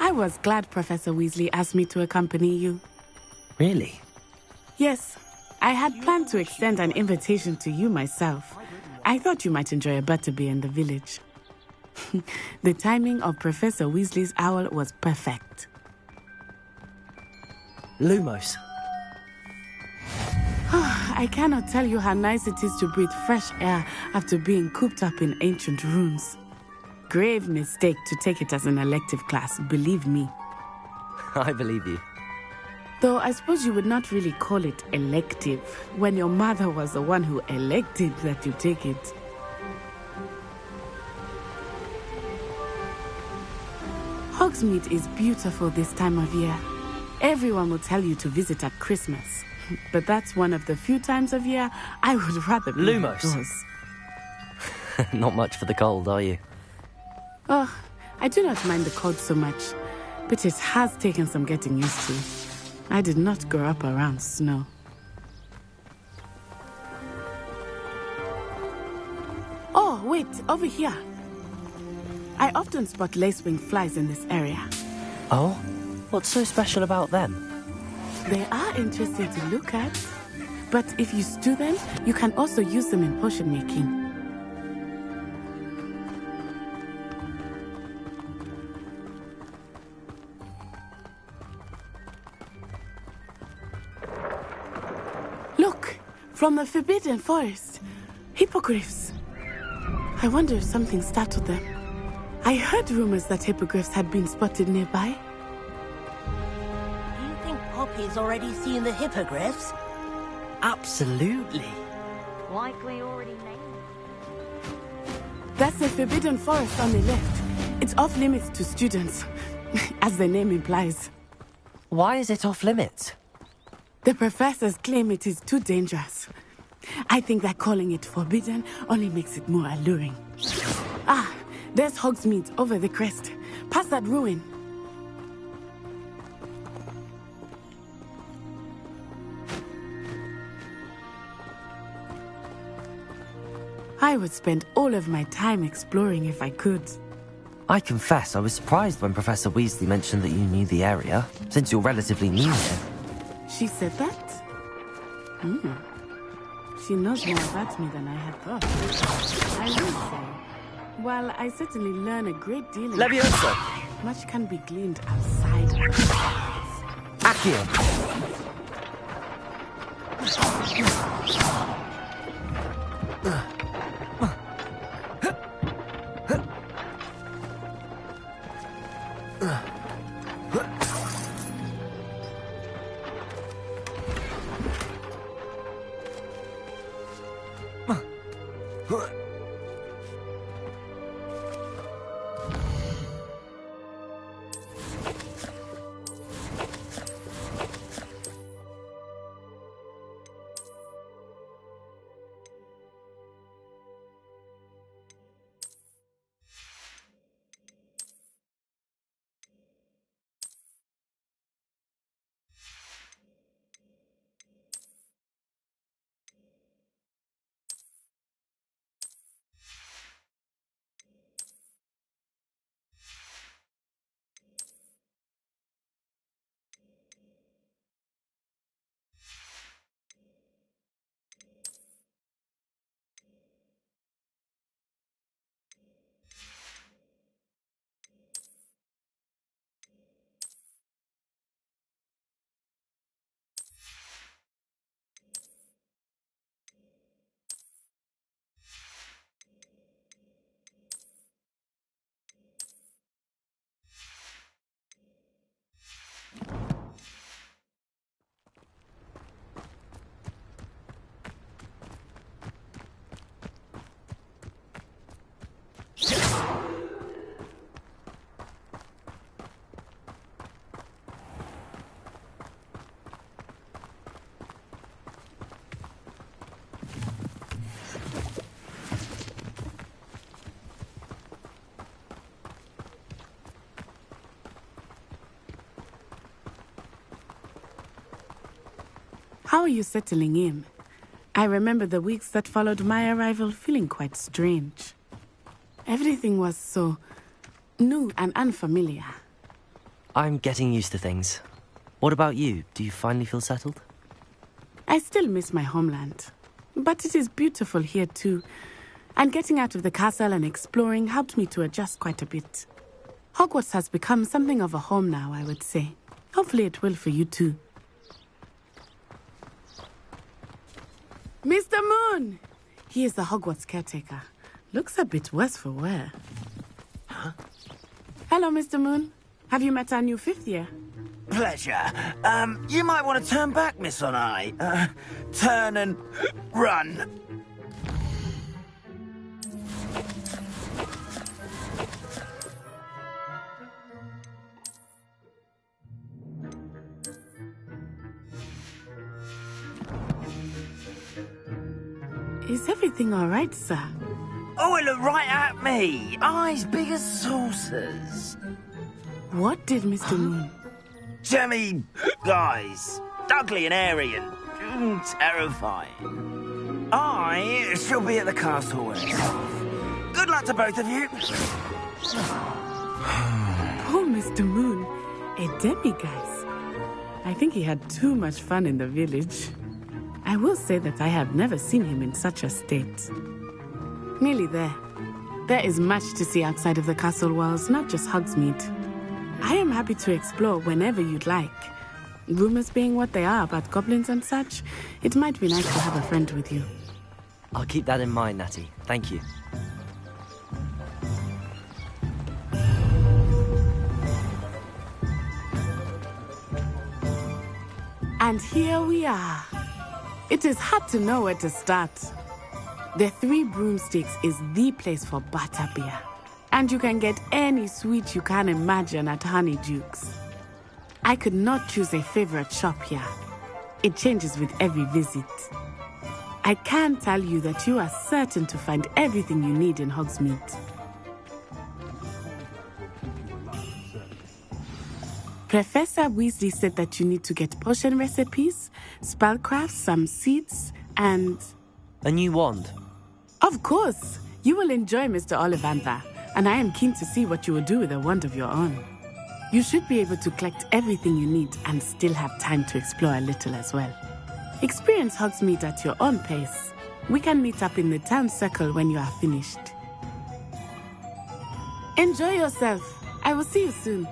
I was glad Professor Weasley asked me to accompany you. Really? Yes, I had planned to extend an invitation to you myself. I thought you might enjoy a butterbeer in the village. The timing of Professor Weasley's owl was perfect. Lumos. I cannot tell you how nice it is to breathe fresh air after being cooped up in ancient ruins. Grave mistake to take it as an elective class, believe me. I believe you. Though I suppose you would not really call it elective when your mother was the one who elected that you take it. Hogsmeade is beautiful this time of year. Everyone will tell you to visit at Christmas. But that's one of the few times of year I would rather be Lumos. outdoors. Not much for the cold, are you? Oh, I do not mind the cold so much, but it has taken some getting used to. I did not grow up around snow. Oh, wait, over here. I often spot lacewing flies in this area. Oh? What's so special about them? They are interesting to look at, but if you stew them, you can also use them in potion making. Look, from the Forbidden Forest, hippogriffs. I wonder if something startled them. I heard rumors that hippogriffs had been spotted nearby. Do you think Poppy's already seen the hippogriffs? Absolutely. Likely already named. That's the Forbidden Forest on the left. It's off limits to students, as the name implies. Why is it off limits? The professors claim it is too dangerous. I think that calling it forbidden only makes it more alluring. Ah, there's Hogsmeade over the crest. Past that ruin. I would spend all of my time exploring if I could. I confess I was surprised when Professor Weasley mentioned that you knew the area, since you're relatively new here. She said that? She knows more about me than I had thought. I will say, while I certainly learn a great deal, Leviosa! Much can be gleaned outside. Accio! How are you settling in? I remember the weeks that followed my arrival feeling quite strange. Everything was so new and unfamiliar. I'm getting used to things. What about you? Do you finally feel settled? I still miss my homeland, but it is beautiful here too. And getting out of the castle and exploring helped me to adjust quite a bit. Hogwarts has become something of a home now, I would say. Hopefully it will for you too. Mr. Moon! He is the Hogwarts caretaker. Looks a bit worse for wear. Huh? Hello, Mr. Moon. Have you met our new 5th year? Pleasure. You might want to turn back, Miss Onai. Turn and run. Is everything all right, sir? Oh, it looked right at me. Eyes big as saucers. What did Mr. Moon? Jemmy guys. Ugly and airy and terrifying. I shall be at the castle with. Good luck to both of you. Poor Mr. Moon. A demiguise. I think he had too much fun in the village. I will say that I have never seen him in such a state. Nearly there. There is much to see outside of the castle walls, not just Hogsmeade. I am happy to explore whenever you'd like. Rumors being what they are about goblins and such, it might be nice to have a friend with you. I'll keep that in mind, Natty. Thank you. And here we are. It is hard to know where to start. The Three Broomsticks is the place for butterbeer. And you can get any sweet you can imagine at Honeydukes. I could not choose a favorite shop here. It changes with every visit. I can tell you that you are certain to find everything you need in Hogsmeade. Professor Weasley said that you need to get potion recipes, spellcrafts, some seeds, and... a new wand? Of course! You will enjoy Mr. Ollivander, and I am keen to see what you will do with a wand of your own. You should be able to collect everything you need and still have time to explore a little as well. Experience Hogsmeade at your own pace. We can meet up in the town circle when you are finished. Enjoy yourself. I will see you soon.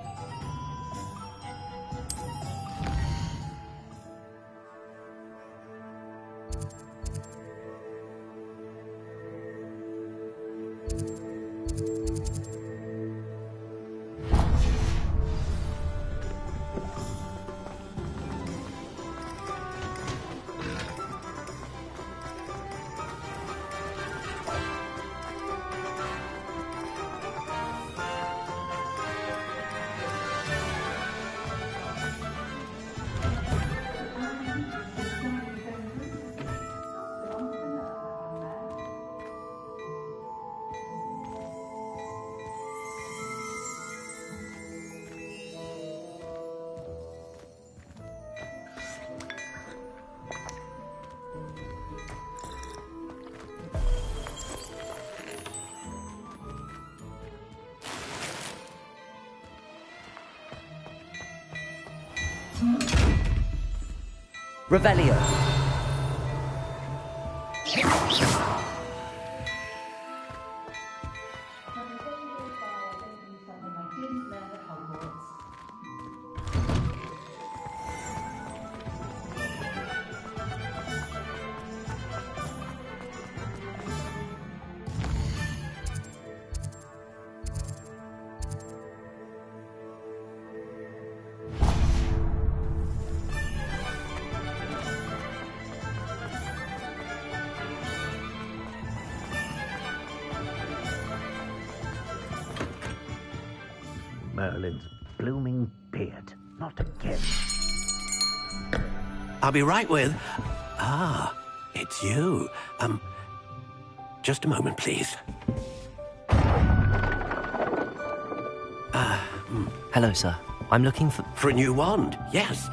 Revelio. Merlin's blooming beard. Not again. I'll be right with... Ah, it's you. Just a moment, please. Hello, sir. I'm looking for... For a new wand, yes.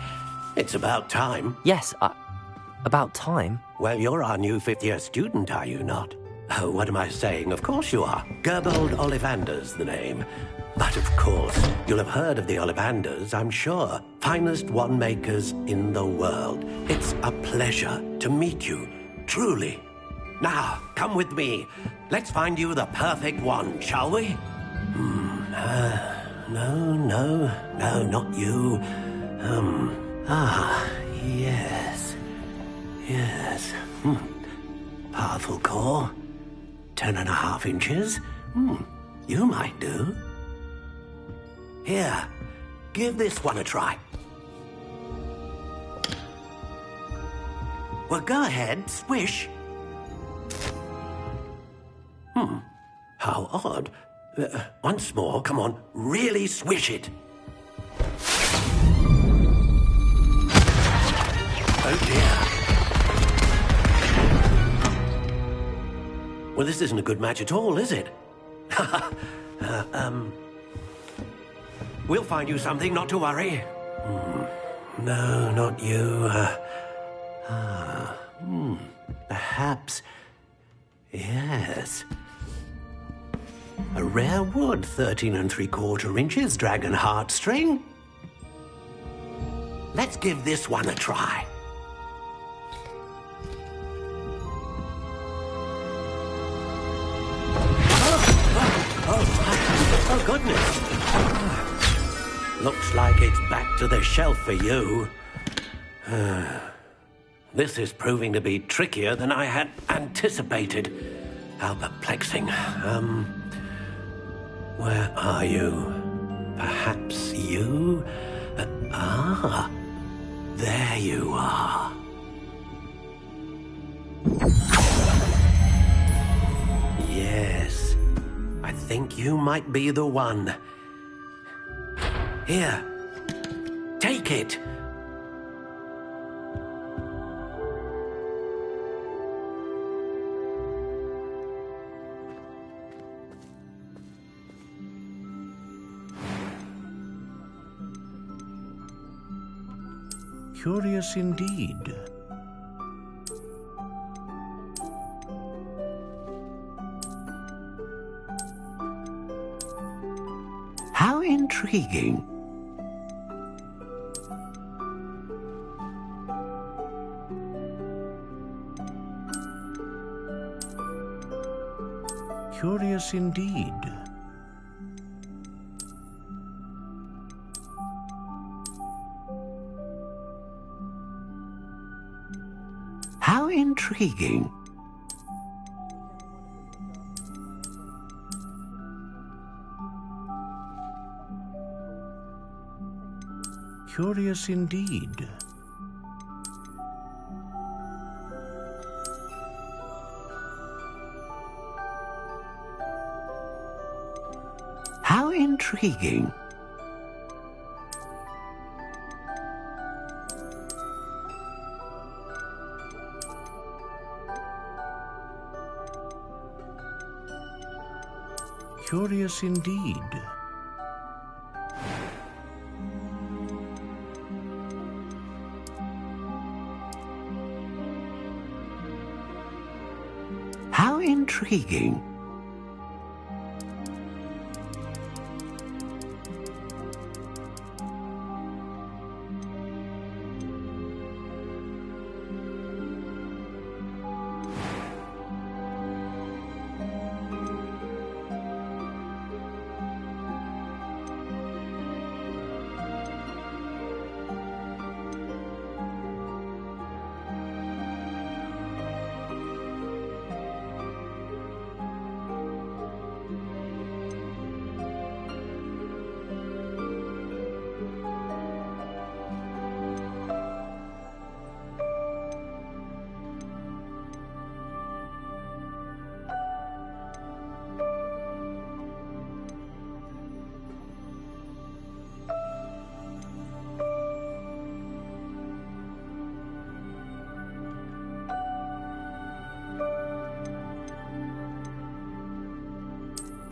It's about time. Yes, About time. Well, you're our new fifth-year student, are you not? Oh, what am I saying? Of course you are. Gerbold Ollivander's the name. But of course, you'll have heard of the Ollivanders, I'm sure. Finest wand makers in the world. It's a pleasure to meet you, truly. Now, come with me. Let's find you the perfect wand, shall we? No, not you. Yes. Powerful core. 10.5 inches. You might do. Here, give this one a try. Well, go ahead, swish. How odd. Once more, come on, really swish it. Oh dear. Well, this isn't a good match at all, is it? We'll find you something, not to worry. No, not you. Perhaps. Yes. A rare wood, 13 3/4 inches, dragon heartstring. Let's give this one a try. Oh, goodness. Looks like it's back to the shelf for you. This is proving to be trickier than I had anticipated. How perplexing. Where are you? Perhaps you? There you are. Yes, I think you might be the one. Here, take it. Curious indeed. How intriguing. Curious indeed. How intriguing. Curious indeed. How intriguing. Curious indeed. How intriguing.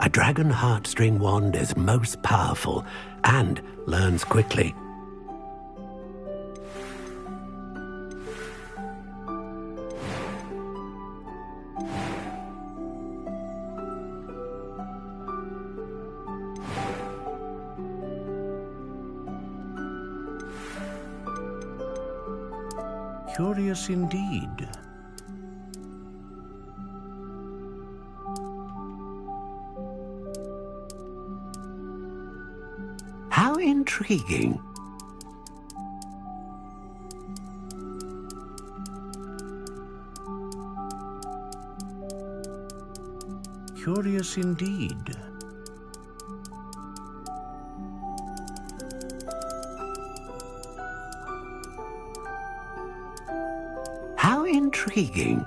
A dragon heartstring wand is most powerful and learns quickly. Curious indeed. How intriguing. Curious indeed. How intriguing.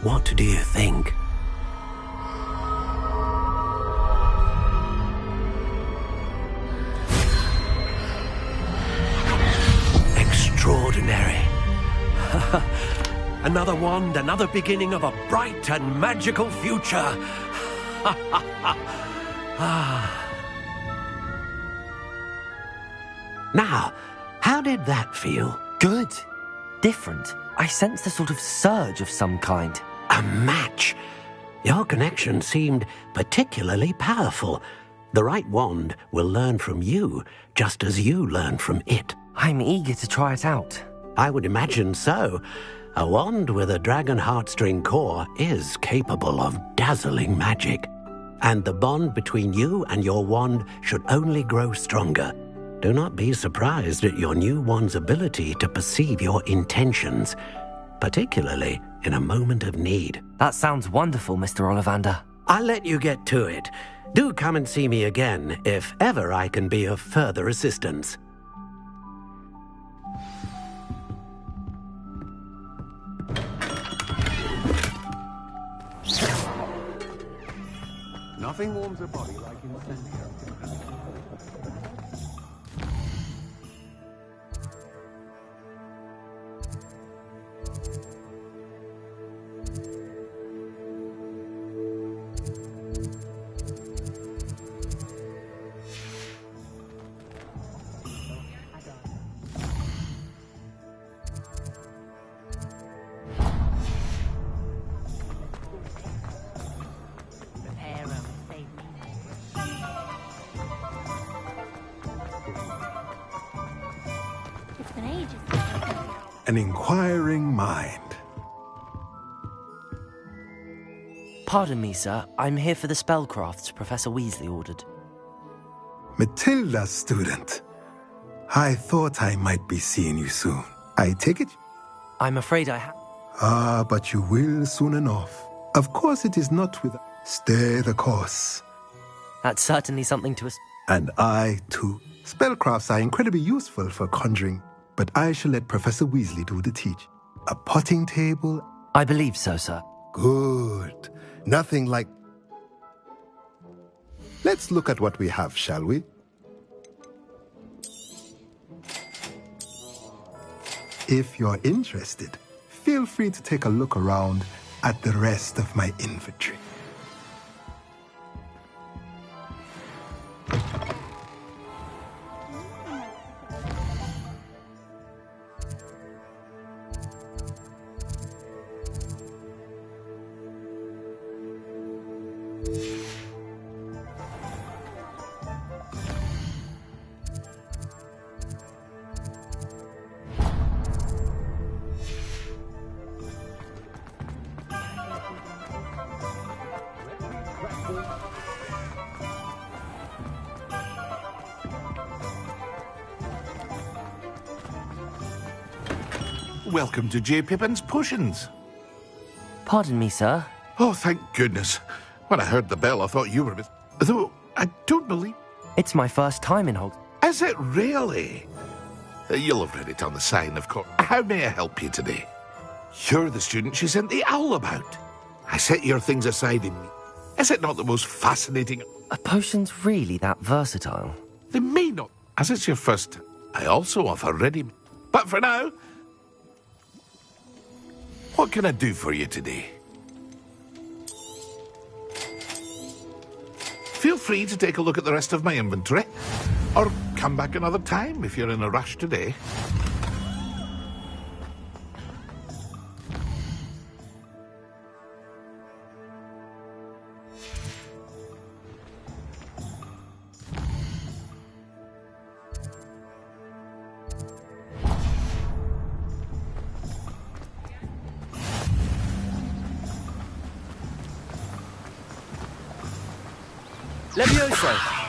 What do you think? Extraordinary. Another wand, another beginning of a bright and magical future. Now, how did that feel? Good. Different. I sensed a sort of surge of some kind. A match. Your connection seemed particularly powerful. The right wand will learn from you, just as you learn from it. I'm eager to try it out. I would imagine so. A wand with a dragon heartstring core is capable of dazzling magic. And the bond between you and your wand should only grow stronger. Do not be surprised at your new wand's ability to perceive your intentions, particularly in a moment of need. That sounds wonderful, Mr. Ollivander. I'll let you get to it. Do come and see me again if ever I can be of further assistance. Nothing warms a body like incendio. An inquiring mind. Pardon me, sir. I'm here for the spellcrafts Professor Weasley ordered. Matilda's student. I thought I might be seeing you soon. I take it? I'm afraid I have. Ah, but you will soon enough. Of course it is not with... Stay the course. That's certainly something to... And I, too. Spellcrafts are incredibly useful for conjuring, but I shall let Professor Weasley do the teach. A potting table? I believe so, sir. Good. Nothing like... Let's look at what we have, shall we? If you're interested, feel free to take a look around at the rest of my inventory. Welcome to J. Pippin's Potions. Pardon me, sir. Oh, thank goodness. When I heard the bell, I thought you were... Though, I don't believe... It's my first time in Hogwarts. Is it really? You'll have read it on the sign, of course. How may I help you today? You're the student she sent the owl about. I set your things aside in me. Is it not the most fascinating... Are potions really that versatile? They may not. As it's your first, I also offer ready... But for now... What can I do for you today? Feel free to take a look at the rest of my inventory, or come back another time if you're in a rush today. Levioso!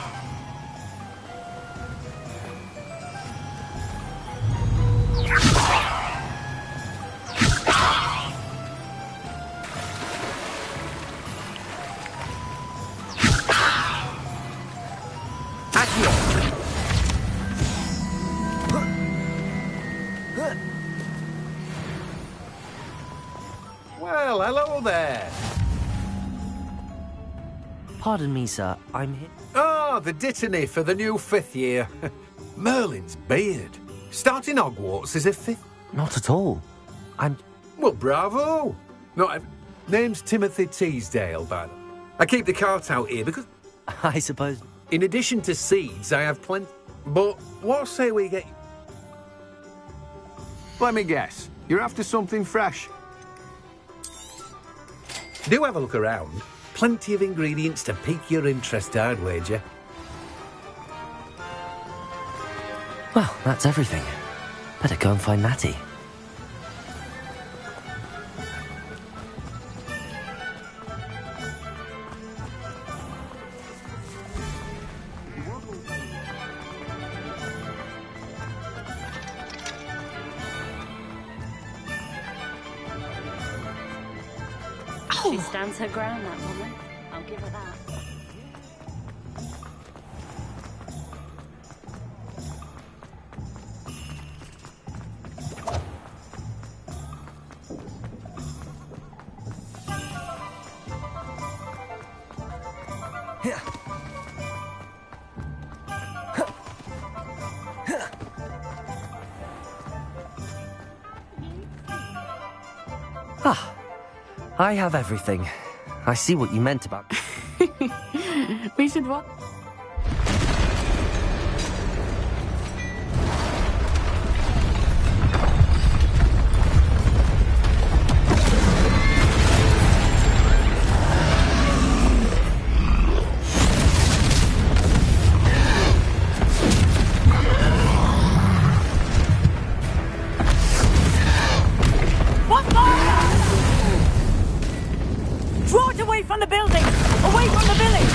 Well, hello there. Pardon me, sir. I'm here. Ah, the dittany for the new 5th year. Merlin's beard. Starting Hogwarts as a 5th? Not at all. I'm... Well, bravo. No, name's Timothy Teasdale, by the way. I keep the cart out here because... I suppose... In addition to seeds, I have plenty... But what say we get... Let me guess. You're after something fresh. Do have a look around. Plenty of ingredients to pique your interest, I'd wager. Well, that's everything. Better go and find Natty. She stands her ground, that woman. I'll give her that. Ah, I have everything. I see what you meant about... We should what? Draw it away from the building! Away from the village!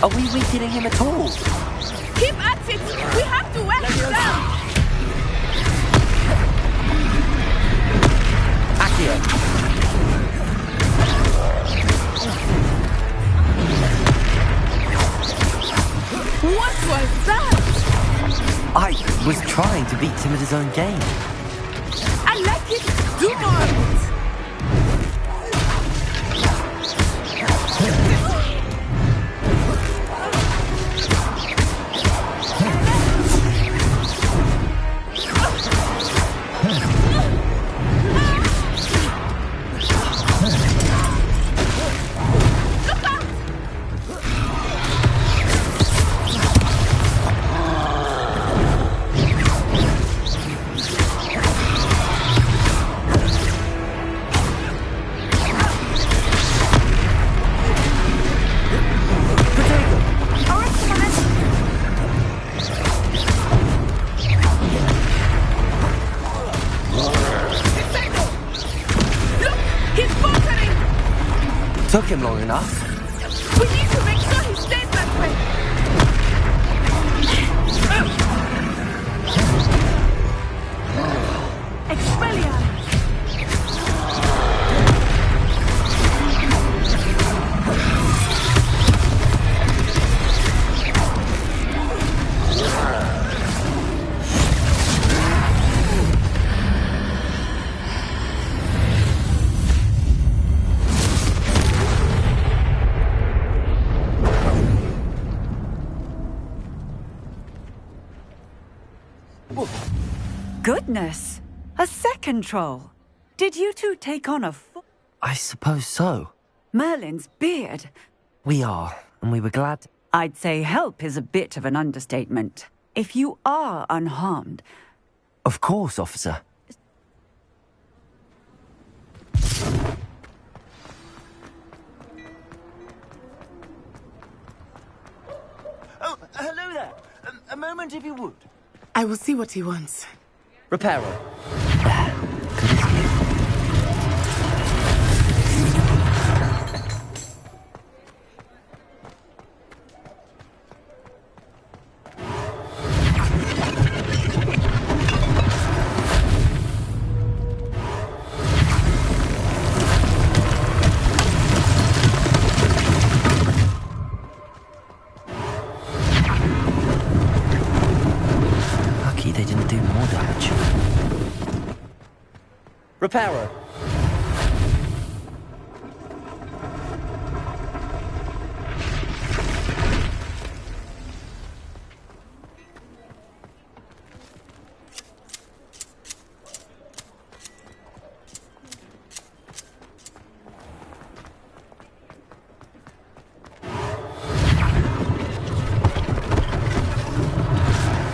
Are we weakening him at all? Keep at it! We have to wear him down! Accio! What was that? I was trying to beat him at his own game. I like it! Do more of it! Took him long enough. We need to make sure he stays that way! Expelliarmus! Goodness! A second troll! Did you two take on a I suppose so. Merlin's beard? We are, and we were glad... I'd say help is a bit of an understatement. If you are unharmed... Of course, officer. Oh, hello there. A moment if you would. I will see what he wants. Reparo. Lucky they didn't do more damage. Reparo.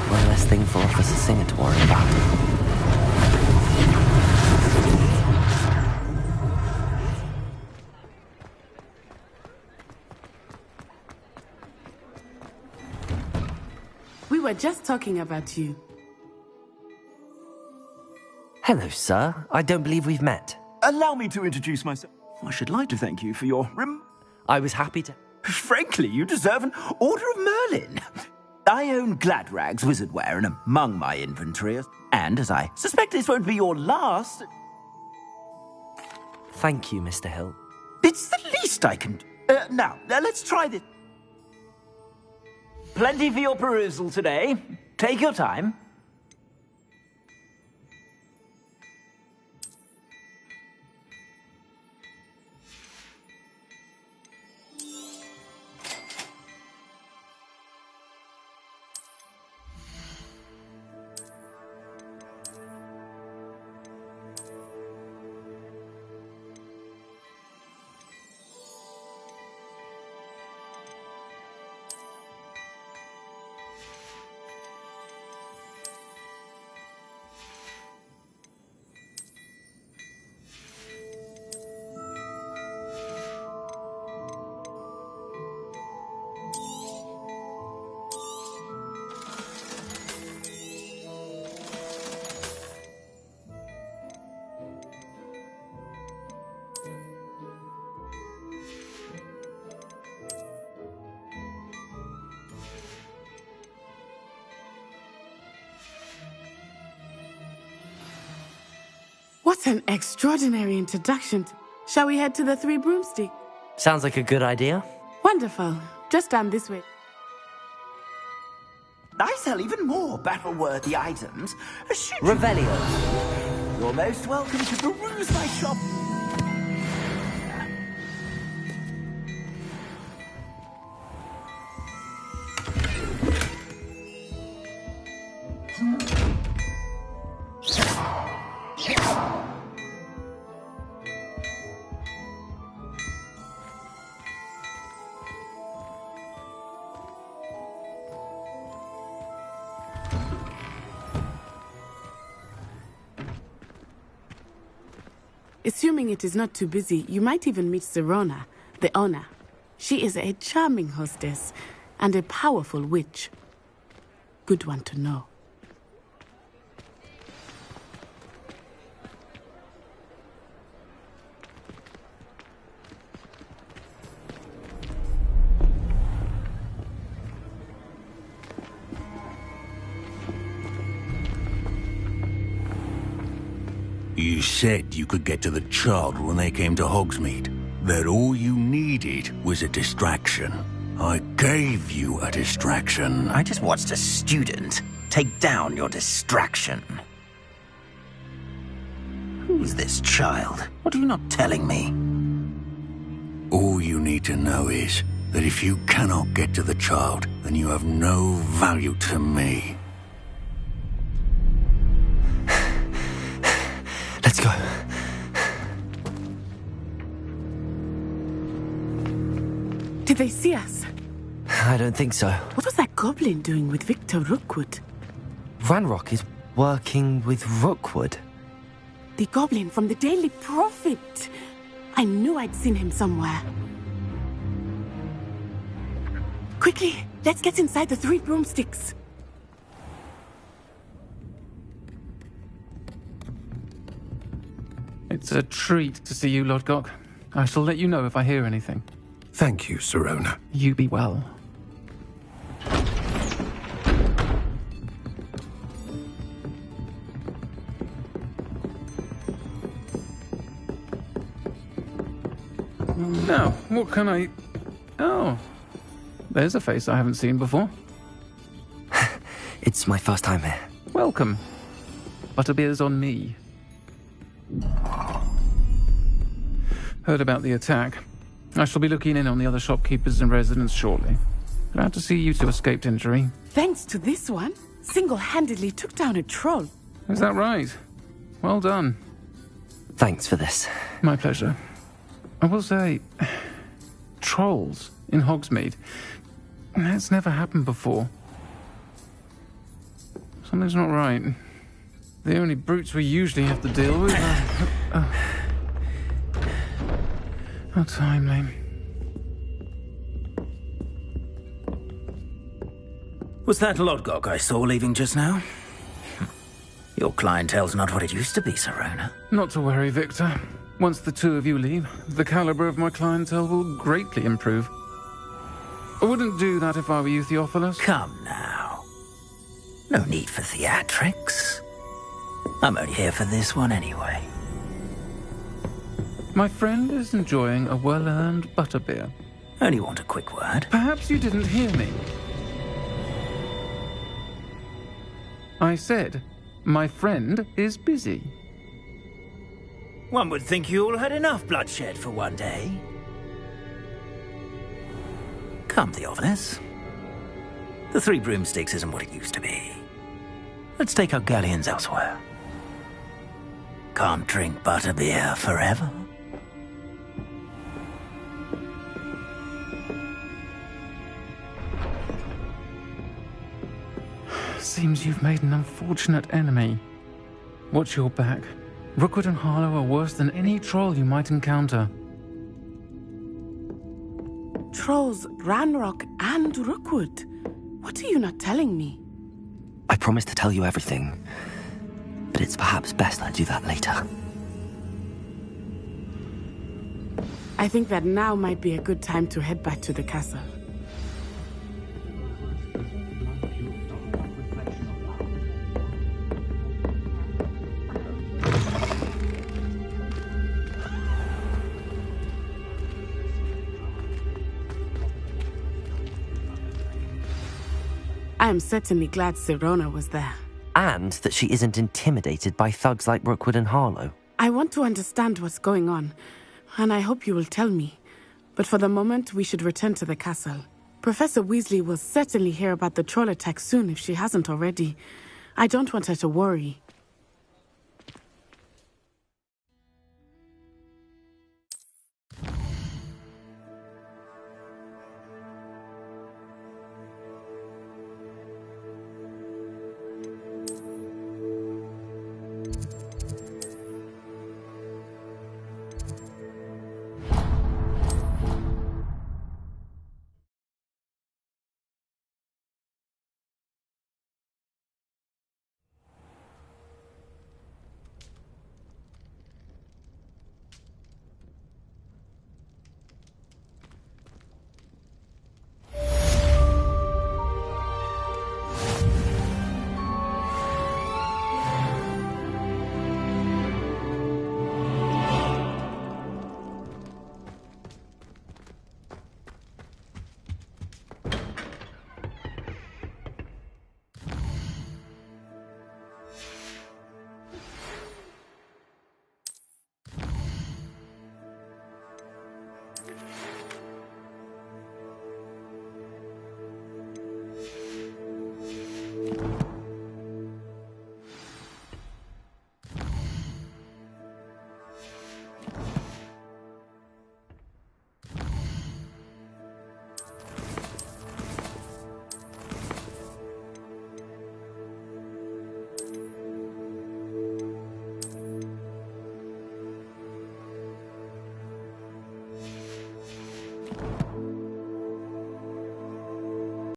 One less thing for Officer Singer to worry about. We were just talking about you. Hello, sir. I don't believe we've met. Allow me to introduce myself. I should like to thank you for your I was happy to... Frankly, you deserve an Order of Merlin. I own Gladrag's Wizardwear, and among my inventory, and as I suspect this won't be your last... Thank you, Mr. Hill. It's the least I can do. Now, let's try this. Plenty for your perusal today. Take your time. What an extraordinary introduction. Shall we head to the Three Broomsticks? Sounds like a good idea. Wonderful. Just down this way. I sell even more battle-worthy items. Revelio. You're most welcome to peruse my shop. Assuming it is not too busy, you might even meet Sirona, the owner. She is a charming hostess and a powerful witch. Good one to know. You said you could get to the child when they came to Hogsmeade. That all you needed was a distraction. I gave you a distraction. I just watched a student take down your distraction. Who's this child? What are you not telling me? All you need to know is that if you cannot get to the child, then you have no value to me. Let's go. Did they see us? I don't think so. What was that Goblin doing with Victor Rookwood? Ranrock is working with Rookwood. The Goblin from the Daily Prophet. I knew I'd seen him somewhere. Quickly, let's get inside the 3 broomsticks. It's a treat to see you, Lodgok. I shall let you know if I hear anything. Thank you, Sirona. You be well. Now, what can I... Oh, there's a face I haven't seen before. It's my first time here. Welcome. Butterbeer's on me. Heard about the attack. I shall be looking in on the other shopkeepers and residents shortly. Glad to see you two escaped injury. Thanks to this one, single-handedly took down a troll. Is that right? Well done. Thanks for this. My pleasure. I will say, trolls in Hogsmeade. That's never happened before. Something's not right. The only brutes we usually have to deal with are... How timely. Was that Lodgok I saw leaving just now? Your clientele's not what it used to be, Sirona. Not to worry, Victor. Once the two of you leave, the caliber of my clientele will greatly improve. I wouldn't do that if I were you, Theophilus. Come now. No need for theatrics. I'm only here for this one anyway. My friend is enjoying a well-earned butterbeer. Only want a quick word. Perhaps you didn't hear me. I said, my friend is busy. One would think you all had enough bloodshed for one day. Come, Theophilus. The 3 broomsticks isn't what it used to be. Let's take our galleons elsewhere. Can't drink butterbeer forever. Seems you've made an unfortunate enemy. Watch your back. Rookwood and Harlow are worse than any troll you might encounter. Trolls, Ranrock, and Rookwood. What are you not telling me? I promised to tell you everything, but it's perhaps best I do that later. I think that now might be a good time to head back to the castle. I am certainly glad Sirona was there. And that she isn't intimidated by thugs like Rookwood and Harlow. I want to understand what's going on, and I hope you will tell me. But for the moment, we should return to the castle. Professor Weasley will certainly hear about the troll attack soon if she hasn't already. I don't want her to worry.